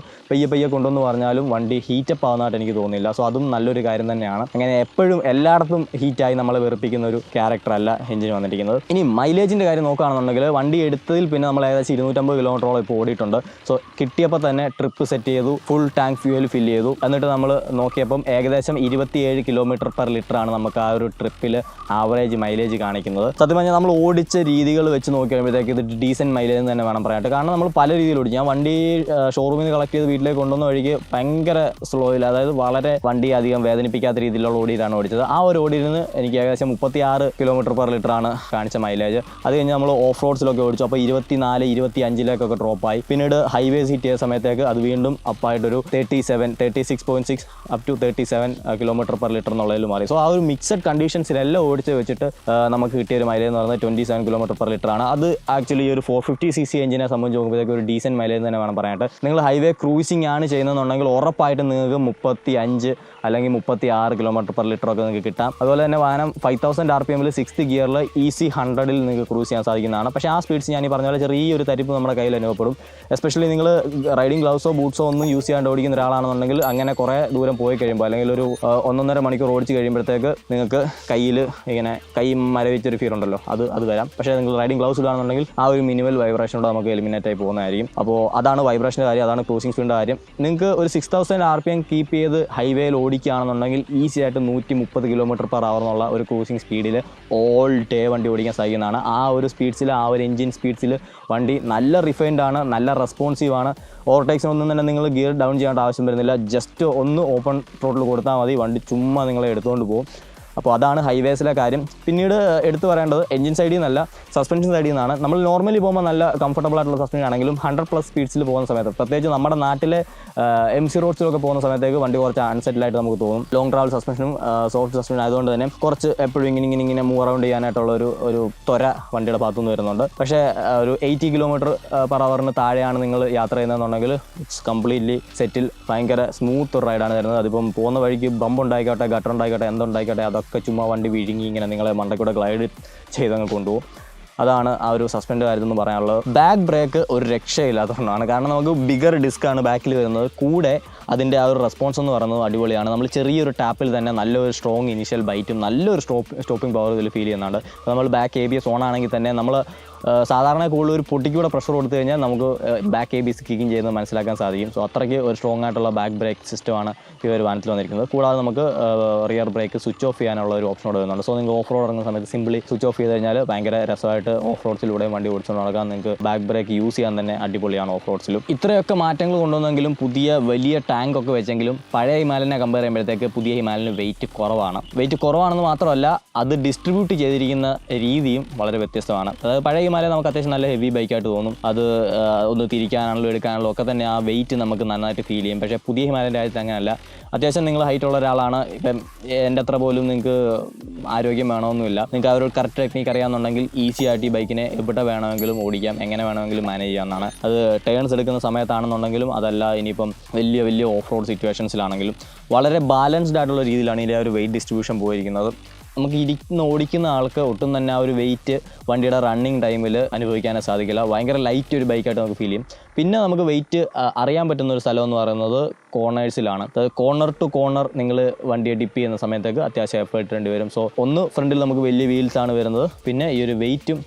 A: പയ്യെ കൊണ്ടുവന്ന് പറഞ്ഞാലും വണ്ടി ഹീറ്റപ്പ് ആവുന്നതായിട്ട് എനിക്ക് തോന്നിയില്ല. സോ അതും നല്ലൊരു കാര്യം തന്നെയാണ്. അങ്ങനെ എപ്പോഴും എല്ലായിടത്തും ഹീറ്റായി നമ്മളെ വെറുപ്പിക്കുന്ന ഒരു ക്യാരക്ടർ അല്ല എഞ്ചിൻ വന്നിരിക്കുന്നത്. ഇനി മൈലേജിൻ്റെ കാര്യം നോക്കുകയാണെന്നുണ്ടെങ്കിൽ വണ്ടി എടുത്തതിൽ പിന്നെ നമ്മൾ ഏകദേശം 250 km ഇപ്പോൾ ഓടിയിട്ടുണ്ട്. സോ കിട്ടിയപ്പോൾ തന്നെ ട്രിപ്പ് സെറ്റ് ചെയ്തു, ഫുൾ ടാങ്ക് ഫ്യൂവൽ ഫില്ല് ചെയ്തു. എന്നിട്ട് നമ്മൾ നോക്കിയപ്പം ഏകദേശം 27 km/l ആണ് നമുക്ക് ആ ഒരു ട്രിപ്പിൽ ആവറേജ് മൈലേജ് കാണിക്കുന്നത്. സത്യം പറഞ്ഞാൽ നമ്മൾ ഓടിച്ച രീതികൾ വെച്ച് നോക്കി കഴിയുമ്പോഴത്തേക്ക് ഇത് ഡീസൻറ്റ് മൈലേജ് തന്നെ വേണം പറയാനായിട്ട്. കാരണം നമ്മൾ പല രീതിയിൽ ഓടിച്ചു. ഞാൻ വണ്ടി ഷോറൂമിൽ നിന്ന് കളക്ട് ചെയ്ത് വീട്ടിലേക്ക് കൊണ്ടുവന്ന വഴിക്ക് ഭയങ്കര സ്ലോയിൽ, അതായത് വളരെ വണ്ടി വണ്ടി അധികം വേദനിപ്പിക്കാത്ത രീതിയിലുള്ള ഓടിയിലാണ് ഓടിച്ചത്. ആ ഒരു ഓടിയിൽ നിന്ന് എനിക്ക് ഏകദേശം 36 km/ലിറ്റർ ആണ് കാണിച്ച മൈലേജ്. അത് കഴിഞ്ഞ് നമ്മൾ ഓഫ് റോഡ്സിലൊക്കെ ഓടിച്ചു, അപ്പോൾ 24-25 ഡ്രോപ്പായി. പിന്നീട് ഹൈവേസ് ഹിറ്റ് ചെയ്ത സമയത്തേക്ക് അത് വീണ്ടും അപ്പായിട്ടൊരു 36.6 അപ് ടു 37 km/ലിറ്റർ എന്നുള്ളതിൽ മാറി. സോ ആ ഒരു മിക്സഡ് കണ്ടീഷൻസിലെല്ലാം ഓടിച്ച് വെച്ചിട്ട് നമുക്ക് കിട്ടിയൊരു മൈലേജ് എന്ന് പറയുന്നത് 27 km/ലിറ്റർ ആണ്. അത് ആക്ച്വലി ഒരു 450cc എഞ്ചിനെ സംബന്ധിച്ച് നോക്കുമ്പോഴത്തേക്ക് ഒരു ഡീസൻറ്റ് മൈലേജ് തന്നെ വേണം പറയാനായിട്ട്. നിങ്ങൾ ഹൈവേ ക്രൂസിംഗ് ആണ് ചെയ്യുന്നതെന്നുണ്ടെങ്കിൽ ഉറപ്പായിട്ട് നിങ്ങൾക്ക് 35 അല്ലെങ്കിൽ 36 km/ലിറ്റർ ഒക്കെ നിങ്ങൾക്ക് കിട്ടാം. അതുപോലെ തന്നെ വാഹനം 5000 RPM 6th ഗിയറിൽ ഈസി 100ൽ നിങ്ങൾക്ക് ക്രൂസ് ചെയ്യാൻ സാധിക്കുന്നതാണ്. പക്ഷേ ആ സ്പീഡ്സ് ഞാൻ ഈ പറഞ്ഞ പോലെ ചെറിയൊരു തരിപ്പ് നമ്മുടെ കയ്യിൽ അനുഭവപ്പെടും. എസ്പെഷ്യലി നിങ്ങൾ റൈഡിംഗ് ഗ്ലൗസോ ബൂട്ട്സോ ഒന്നും യൂസ് ചെയ്യാണ്ട് ഓടിക്കുന്ന ഒരാളാണെന്നുണ്ടെങ്കിൽ അങ്ങനെ കുറേ ദൂരം പോയി കഴിയുമ്പോൾ അല്ലെങ്കിൽ ഒരു 1.5 മണിക്കൂർ ഓടിച്ച് കഴിയുമ്പോഴത്തേക്ക് നിങ്ങൾക്ക് കയ്യിൽ ഇങ്ങനെ കൈ മരവിച്ചൊരു ഫീൽ ഉണ്ടല്ലോ, അത് വരാം. പക്ഷേ നിങ്ങൾ റൈഡിംഗ് ഗ്ലൗസ് ഇടുകയാണെന്നുണ്ടെങ്കിൽ ആ ഒരു മിനിമൽ വൈബ്രേഷനോട് നമുക്ക് എലിമിനേറ്റ് ആയി പോകുന്നതായിരിക്കും. അപ്പോൾ അതാണ് വൈബ്രേഷൻ്റെ കാര്യം, അതാണ് ക്രൂസിംഗ് സ്പീഡിൻ്റെ കാര്യം. നിങ്ങൾക്ക് ഒരു 6000 RPM കീപ്പ് ചെയ്ത് ഹൈവേയിൽ ഓടിക്കുകയാണെന്നുണ്ടെങ്കിൽ ഈസി ആയിട്ട് 130 km/h എന്നുള്ള ഒരു ക്രൂസിംഗ് സ്പീഡിൽ ഓൾ ഡേ വണ്ടി ഓടിക്കാൻ സാധിക്കുന്നതാണ്. ആ ഒരു സ്പീഡ്സിൽ, ആ ഒരു എഞ്ചിൻ സ്പീഡ്സിൽ വണ്ടി നല്ല റിഫൈൻഡ് ആണ്, നല്ല റെസ്പോൺസീവ് ആണ്. ഓവർടേക്സിനൊന്നും തന്നെ നിങ്ങൾ ഗിയർ ഡൗൺ ചെയ്യേണ്ട ആവശ്യം വരുന്നില്ല. ജസ്റ്റ് ഒന്ന് ഓപ്പൺ ത്രോട്ടിൽ കൊടുത്താൽ മതി, വണ്ടി ചുമ്മാ നിങ്ങളെ എടുത്തുകൊണ്ട് പോകും. അപ്പോൾ അതാണ് ഹൈവേസിലെ കാര്യം. പിന്നീട് എടുത്തു പറയേണ്ടത് എഞ്ചിൻ സൈഡിൽ നിന്നല്ല, സസ്പെൻഷൻ സൈഡിൽ നിന്നാണ്. നമ്മൾ നോർമലി പോകുമ്പോൾ നല്ല കംഫർട്ടബിൾ ആയിട്ടുള്ള സസ്പെൻഷൻ ആണെങ്കിലും 100+ സ്പീഡ്സിൽ പോകുന്ന സമയത്ത്, പ്രത്യേകിച്ച് നമ്മുടെ നാട്ടിലെ MC റോഡ്സിലൊക്കെ പോകുന്ന സമയത്തേക്ക് വണ്ടി കുറച്ച് അൺസെറ്റിലായിട്ട് നമുക്ക് തോന്നും. ലോങ് ട്രാവൽ സസ്പെൻഷനും സോഫ്റ്റ് സസ്പെൻഷൻ ആയതുകൊണ്ട് തന്നെ കുറച്ച് എപ്പോഴും ഇങ്ങനെ മൂവ് അറൗണ്ട് ചെയ്യാനായിട്ടുള്ള ഒരു ത്വര വണ്ടിയുടെ ഭാഗത്തുനിന്ന് വരുന്നുണ്ട്. പക്ഷേ ഒരു 80 km/h താഴെയാണ് നിങ്ങൾ യാത്ര ചെയ്യുന്നതെന്നുണ്ടെങ്കിൽ ഇറ്റ്സ് കംപ്ലീറ്റ്ലി സെറ്റിൽ ഭയങ്കര സ്മൂത്ത് റൈഡാണ് തരുന്നത്. അതിപ്പം പോകുന്ന വഴിക്ക് ബമ്പ് ഉണ്ടായിക്കോട്ടെ, ഗട്ടർ ഉണ്ടായിക്കോട്ടെ, എന്തുണ്ടായിക്കോട്ടെ, അതൊക്കെ ചുമ്മാ വണ്ടി വിഴുങ്ങി ഇങ്ങനെ നിങ്ങളെ മണ്ടക്കൂടെ ഗ്ലൈഡ് ചെയ്തങ്ങ് കൊണ്ടുപോകും. അതാണ് ആ ഒരു സസ്പെൻഡ് കാര്യമെന്ന് പറയാനുള്ളത്. ബാക്ക് ബ്രേക്ക് ഒരു രക്ഷയില്ലാത്തതുകൊണ്ടാണ്. കാരണം നമുക്ക് ബിഗർ ഡിസ്ക്കാണ് ബാക്കിൽ വരുന്നത്, കൂടെ അതിൻ്റെ ആ ഒരു റെസ്പോൺസ് എന്ന് പറയുന്നത് അടിപൊളിയാണ്. നമ്മൾ ചെറിയൊരു ടാപ്പിൽ തന്നെ നല്ലൊരു സ്ട്രോങ് ഇനീഷ്യൽ ബൈറ്റും നല്ലൊരു സ്റ്റോപ്പിംഗ് പവർ ഇതിൽ ഫീൽ ചെയ്യുന്നുണ്ട്. നമ്മൾ ബാക്ക് ABS ഓൺ ആണെങ്കിൽ തന്നെ നമ്മൾ സാധാരണ കൂടുതൽ ഒരു പൊട്ടിക്കൂടെ പ്രഷർ കൊടുത്തു കഴിഞ്ഞാൽ നമുക്ക് ബാക്ക് ABS കിക്കിങ് ചെയ്യുന്നത് മനസ്സിലാക്കാൻ സാധിക്കും. സോ അത്രയ്ക്ക് ഒരു സ്ട്രോങ് ആയിട്ടുള്ള ബാക്ക് ബ്രേക്ക് സിസ്റ്റമാണ് ഈ ഒരു വാഹനത്തിൽ വന്നിരിക്കുന്നത്. കൂടാതെ നമുക്ക് റിയർ ബ്രേക്ക് സ്വിച്ച് ഓഫ് ചെയ്യാനുള്ള ഒരു ഓപ്ഷൻ വരുന്നുണ്ട്. സോ നിങ്ങൾ ഓഫ് റോഡ് ഇറങ്ങുന്ന സമയത്ത് സിംപിളി സ്വിച്ച് ഓഫ് ചെയ്ത് കഴിഞ്ഞാൽ ഭയങ്കര രസമായിട്ട് ഓഫ് റോഡ്സിലൂടെയും വണ്ടി ഓടിച്ചുകൊണ്ട് നടക്കാൻ നിങ്ങൾക്ക് ബാക്ക് ബ്രേക്ക് യൂസ് ചെയ്യാൻ തന്നെ അടിപൊളിയാണ് ഓഫ് റോഡ്സിലും. ഇത്രയൊക്കെ മാറ്റങ്ങൾ കൊണ്ടുവന്നെങ്കിലും പുതിയ വലിയ ടാങ്ക് ഒക്കെ വെച്ചെങ്കിലും പഴയ ഹിമാലയനെ കമ്പയർ ചെയ്യുമ്പോഴത്തേക്ക് പുതിയ ഹിമാലയന് വെയിറ്റ് കുറവാണെന്ന് മാത്രമല്ല അത് ഡിസ്ട്രിബ്യൂട്ട് ചെയ്തിരിക്കുന്ന രീതിയും വളരെ വ്യത്യസ്തമാണ്. അതായത് പഴയ ഹിമാലയ നമുക്ക് അത്യാവശ്യം നല്ല ഹെവി ബൈക്കായിട്ട് തോന്നും, അത് ഒന്ന് തിരിക്കാനാണല്ലോ എടുക്കാനാണല്ലോ ഒക്കെ തന്നെ ആ വെയിറ്റ് നമുക്ക് നന്നായിട്ട് ഫീൽ ചെയ്യും. പക്ഷേ പുതിയ ഹിമാലയൻ്റെ കാര്യത്തിൽ അങ്ങനെയല്ല. അത്യാവശ്യം നിങ്ങൾ ഹൈറ്റുള്ള ഒരാളാണ്, ഇപ്പം എൻ്റെ അത്ര പോലും നിങ്ങൾക്ക് ആരോഗ്യം വേണമെന്നില്ല, നിങ്ങൾക്ക് ആ ഒരു കറക്റ്റ് ടെക്നിക്ക് അറിയാമെന്നുണ്ടെങ്കിൽ ഈസി ആയിട്ട് ഈ ബൈക്കിനെ എവിടെ വേണമെങ്കിലും ഓടിക്കാം, എങ്ങനെ വേണമെങ്കിലും മാനേജ് ചെയ്യാവുന്നതാണ്. അത് ടേൺസ് എടുക്കുന്ന സമയത്താണെന്നുണ്ടെങ്കിലും അതല്ല ഇനിയിപ്പം വലിയ ഓഫ് റോഡ് സിറ്റുവേഷൻസിലാണെങ്കിലും വളരെ ബാലൻസ്ഡ് ആയിട്ടുള്ള രീതിയിലാണ് ഇതിൻ്റെ ആ ഒരു വെയിറ്റ് ഡിസ്ട്രിബ്യൂഷൻ പോയിരിക്കുന്നത്. നമുക്ക് ഓടിക്കുന്ന ആൾക്ക് ഒട്ടും തന്നെ ആ ഒരു വെയിറ്റ് വണ്ടിയുടെ റണ്ണിങ് ടൈമിൽ അനുഭവിക്കാനേ സാധിക്കില്ല. ഭയങ്കര ലൈറ്റ് ഒരു ബൈക്കായിട്ട് നമുക്ക് ഫീൽ ചെയ്യും. പിന്നെ നമുക്ക് വെയിറ്റ് അറിയാൻ പറ്റുന്ന ഒരു സ്ഥലം എന്ന് പറയുന്നത് കോർണേഴ്സിലാണ്. കോർണർ ടു കോർണർ നിങ്ങൾ വണ്ടിയെ ഡിപ്പ് ചെയ്യുന്ന സമയത്തേക്ക് അത്യാവശ്യം എഫേർട്ട് വേണ്ടി വരും. സോ ഒന്ന് ഫ്രണ്ടിൽ നമുക്ക് വലിയ വീൽസാണ് വരുന്നത്, പിന്നെ ഈ ഒരു വെയിറ്റും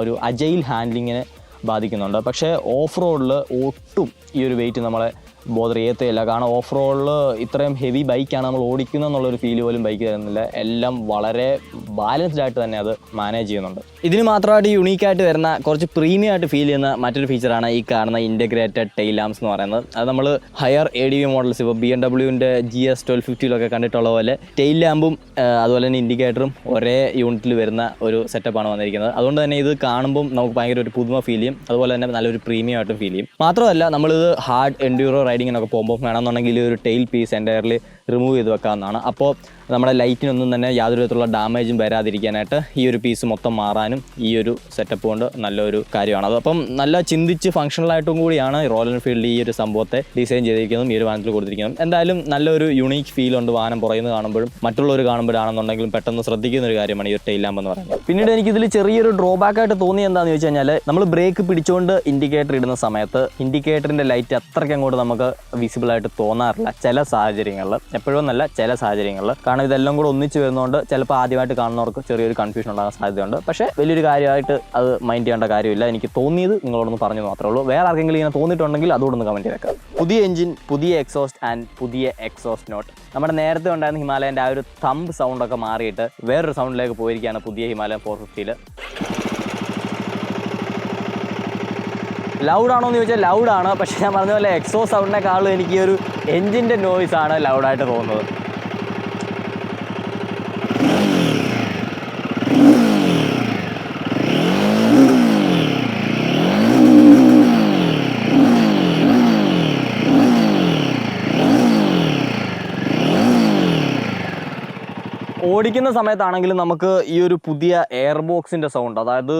A: ഒരു അജൈൽ ഹാൻഡ്ലിങ്ങിനെ ബാധിക്കുന്നുണ്ട്. പക്ഷേ ഓഫ് റോഡിൽ ഒട്ടും ഈ ഒരു വെയിറ്റ് നമ്മളെ ബോധർ ചെയ്യത്തേയില്ല. കാരണം ഓഫ് റോഡിൽ ഇത്രയും ഹെവി ബൈക്കാണ് നമ്മൾ ഓടിക്കുന്നത് എന്നുള്ളൊരു ഫീൽ പോലും ബൈക്ക് തരുന്നില്ല. എല്ലാം വളരെ ബാലൻസ്ഡ് ആയിട്ട് തന്നെ അത് മാനേജ് ചെയ്യുന്നുണ്ട്. ഇതിന് മാത്രമായിട്ട് യുണീക്കായിട്ട് വരുന്ന കുറച്ച് പ്രീമിയം ആയിട്ട് ഫീൽ ചെയ്യുന്ന മറ്റൊരു ഫീച്ചറാണ് ഈ കാണുന്ന ഇൻറ്റഗ്രേറ്റഡ് ടെയിൽ ലാംപ്സ് എന്ന് പറയുന്നത്. അത് നമ്മൾ ഹയർ ADV മോഡൽസ് ഇപ്പോൾ BMW-ൻ്റെ GS 1250 കണ്ടിട്ടുള്ള പോലെ ടെയിൽ ലാമ്പും അതുപോലെ തന്നെ ഇൻഡിക്കേറ്ററും ഒരേ യൂണിറ്റിൽ വരുന്ന ഒരു സെറ്റപ്പാണ് വന്നിരിക്കുന്നത്. അതുകൊണ്ട് തന്നെ ഇത് കാണുമ്പം നമുക്ക് ഭയങ്കര ഒരു പുതുമ ഫീൽ ചെയ്യും, അതുപോലെ തന്നെ നല്ലൊരു പ്രീമിയം ആയിട്ടും ഫീൽ ചെയ്യും. മാത്രമല്ല നമ്മളിത് ഹാർഡ് എൻഡ്യൂറോ റൈഡിങ്ങിനൊക്കെ പോകുമ്പോൾ വേണമെന്നുണ്ടെങ്കിൽ ഒരു ടെയിൽ പീസ് എൻ്റയർലി റിമൂവ് ചെയ്ത് വെക്കാവുന്നതാണ്. അപ്പോൾ നമ്മുടെ ലൈറ്റിനൊന്നും തന്നെ യാതൊരു വിധത്തിലുള്ള ഡാമേജും വരാതിരിക്കാനായിട്ട് ഈ ഒരു പീസ് മൊത്തം മാറാനും ഈ ഒരു സെറ്റപ്പ് കൊണ്ട് നല്ലൊരു കാര്യമാണ്. അതപ്പം നല്ല ചിന്തിച്ച് ഫങ്ഷണലായിട്ടും കൂടിയാണ് റോയൽ എൻഫീൽഡ് ഈ ഒരു സംഭവത്തെ ഡിസൈൻ ചെയ്തിരിക്കുന്നതും ഈ ഒരു വാഹനത്തിൽ കൊടുത്തിരിക്കുന്നതും. എന്തായാലും നല്ലൊരു യുണീക്ക് ഫീൽ ഉണ്ട് വാഹനം പുറയുന്നത് കാണുമ്പോഴും മറ്റുള്ളവർ കാണുമ്പോഴാണെന്നുണ്ടെങ്കിലും പെട്ടെന്ന് ശ്രദ്ധിക്കുന്ന ഒരു കാര്യമാണ് ഈ ഒരു ടെയിൽ ലാമ്പ് എന്ന് പറയുന്നത്. പിന്നീട് എനിക്കിതിൽ ചെറിയൊരു ഡ്രോബാക്ക് ആയിട്ട് തോന്നി എന്താണെന്ന് ചോദിച്ചു കഴിഞ്ഞാൽ, നമ്മൾ ബ്രേക്ക് പിടിച്ചുകൊണ്ട് ഇൻഡിക്കേറ്റർ ഇടുന്ന സമയത്ത് ഇൻഡിക്കേറ്ററിൻ്റെ ലൈറ്റ് അത്രയ്ക്ക് അങ്ങോട്ട് നമുക്ക് വിസിബിളായിട്ട് തോന്നാറില്ല ചില സാഹചര്യങ്ങളിൽ, എപ്പോഴും നല്ല ചില സാഹചര്യങ്ങളിൽ. കാരണം ഇതെല്ലാം കൂടെ ഒന്നിച്ച് വരുന്നതുകൊണ്ട് ചിലപ്പോൾ ആദ്യമായിട്ട് കാണുന്നവർക്ക് ചെറിയൊരു കൺഫ്യൂഷൻ ഉണ്ടാകാൻ സാധ്യതയുണ്ട്. പക്ഷേ വലിയൊരു കാര്യമായിട്ട് അത് മൈൻഡ് ചെയ്യേണ്ട കാര്യമില്ല. എനിക്ക് തോന്നിയത് നിങ്ങളോടൊന്ന് പറഞ്ഞു മാത്രമേ ഉള്ളൂ. വേറെ ആർക്കെങ്കിലും ഇങ്ങനെ തോന്നിയിട്ടുണ്ടെങ്കിൽ അതുകൊണ്ടൊന്ന് കമൻറ്റ് ചെയ്തേക്കാം. പുതിയ എഞ്ചിൻ, പുതിയ എക്സോസ്റ്റ് ആൻഡ് പുതിയ എക്സോസ്റ്റ് നോട്ട്. നമ്മുടെ നേരത്തെ ഉണ്ടായിരുന്ന ഹിമാലയൻ്റെ ആ ഒരു തമ്പ് സൗണ്ടൊക്കെ മാറിയിട്ട് വേറൊരു സൗണ്ടിലേക്ക് പോയിരിക്കുകയാണ് പുതിയ ഹിമാലയൻ 450. ലൗഡാണോ എന്ന് ചോദിച്ചാൽ ലൗഡാണ്. പക്ഷേ ഞാൻ പറഞ്ഞ പോലെ എക്സോ സൗണ്ടിനേക്കാളും എനിക്ക് ഒരു എഞ്ചിൻ്റെ നോയ്സാണ് ലൗഡായിട്ട് തോന്നുന്നത്. ഓടിക്കുന്ന സമയത്താണെങ്കിലും നമുക്ക് ഈ ഒരു പുതിയ എയർ ബോക്സിൻ്റെ സൗണ്ട്, അതായത്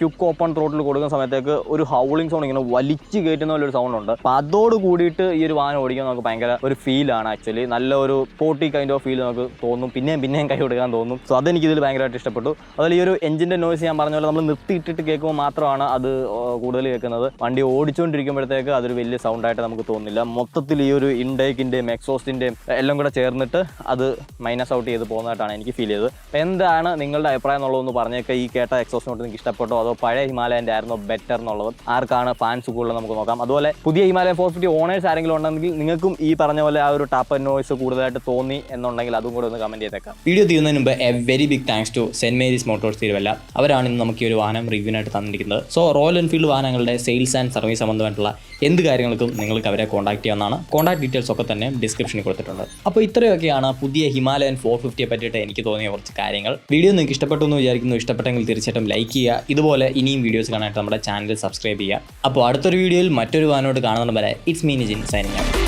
A: ക്വിക്ക് ഓപ്പൺ ത്രോട്ടിൽ കൊടുക്കുന്ന സമയത്തേക്ക് ഒരു ഹൗളിംഗ് സൗണ്ട് ഇങ്ങനെ വലിച്ചു കയറ്റുന്ന പോലെ ഒരു സൗണ്ട് ഉണ്ട്. അപ്പോൾ അതോട് കൂടിയിട്ട് ഈ ഒരു വാഹനം ഓടിക്കാൻ നമുക്ക് ഭയങ്കര ഒരു ഫീലാണ്. ആക്ച്വലി നല്ല ഒരു സ്പോർട്ടി കൈൻഡ് ഓഫ് ഫീൽ നമുക്ക് തോന്നും, പിന്നെയും കൈ കൊടുക്കാൻ തോന്നും. സോ അതെനിക്കിതിൽ ഭയങ്കരമായിട്ട് ഇഷ്ടപ്പെട്ടു. അതുപോലെ ഈ ഒരു എഞ്ചിൻ്റെ നോയ്സ് ഞാൻ പറഞ്ഞ പോലെ നമ്മൾ നിർത്തിയിട്ടിട്ട് കേൾക്കുമ്പോൾ മാത്രമാണ് അത് കൂടുതൽ കേൾക്കുന്നത്. വണ്ടി ഓടിച്ചുകൊണ്ടിരിക്കുമ്പോഴത്തേക്ക് അതൊരു വലിയ സൗണ്ടായിട്ട് നമുക്ക് തോന്നുന്നില്ല. മൊത്തത്തിൽ ഈ ഒരു ഇൻടേക്കിൻ്റെയും എക്സോസ്റ്റിൻ്റെയും എല്ലാം കൂടെ ചേർന്നിട്ട് അത് മൈനസ് ഔട്ട് ചെയ്ത് പോകുന്നതായിട്ടാണ് എനിക്ക് ഫീൽ ചെയ്തത്. അപ്പോൾ എന്താണ് നിങ്ങളുടെ അഭിപ്രായം എന്നുള്ളതൊന്ന് പറഞ്ഞേക്കെ. ഈ കേട്ട എക്സോസ്റ്റ് നോട്ട് നിങ്ങൾക്ക് ഇഷ്ടപ്പെട്ടോ അതോ പഴയ ഹിമാലയൻ്റെ ആയിരുന്നോ ബെറ്റർ എന്നുള്ളത്, ആർക്കാണ് ഫാൻസ് കൂടുതൽ നമുക്ക് നോക്കാം. അതുപോലെ പുതിയ ഹിമാലയൻ 450 ഓണേഴ്സ് ആരെങ്കിലും ഉണ്ടെങ്കിൽ നിങ്ങൾക്കും ഈ പറഞ്ഞ പോലെ ആ ഒരു ടാപ്പ് ആൻഡ് നോയ്സ് കൂടുതലായിട്ട് തോന്നി എന്നുണ്ടെങ്കിൽ അതും കൂടെ ഒന്ന് കമൻറ്റ് ചെയ്തേക്കാം.
B: വീഡിയോ തീരുന്നതിന് മുമ്പ് a very big thanks to Saint Mary's Motors Thiruvalla. അവരാണ് ഇന്ന് നമുക്ക് ഈ ഒരു വാഹനം റിവ്യൂവിനായിട്ട് തന്നിരിക്കുന്നത്. സോ റോയൽ എൻഫീൽഡ് വാഹനങ്ങളുടെ സെയിൽസ് ആൻഡ് സർവീസ് സംബന്ധമായിട്ടുള്ള എന്ത് കാര്യങ്ങൾക്കും നിങ്ങൾക്ക് അവരെ കോൺടാക്ട് ചെയ്യാവുന്നതാണ്. കോൺടാക്ട് ഡീറ്റെയിൽസ് ഒക്കെ തന്നെ ഡിസ്ക്രിപ്ഷനിൽ കൊടുത്തിട്ടുണ്ട്. അപ്പോൾ ഇത്രയൊക്കെയാണ് പുതിയ ഹിമാലയൻ 450യെ പറ്റിയിട്ട് എനിക്ക് തോന്നിയ കുറച്ച് കാര്യങ്ങൾ. വീഡിയോ നിങ്ങൾക്ക് ഇഷ്ടപ്പെട്ടു എന്ന് വിചാരിക്കുന്നു. ഇഷ്ടപ്പെട്ടെങ്കിൽ തീർച്ചയായിട്ടും ലൈക്ക് ചെയ്യുക. ഇതുപോലെ ഇനിയും വീഡിയോസ് കാണാനായിട്ട് നമ്മുടെ ചാനൽ സബ്സ്ക്രൈബ് ചെയ്യുക. അപ്പോൾ അടുത്തൊരു വീഡിയോയിൽ മറ്റൊരു വാഹനോട് കാണുന്നത് വരെ it's me Nizhyn signing out.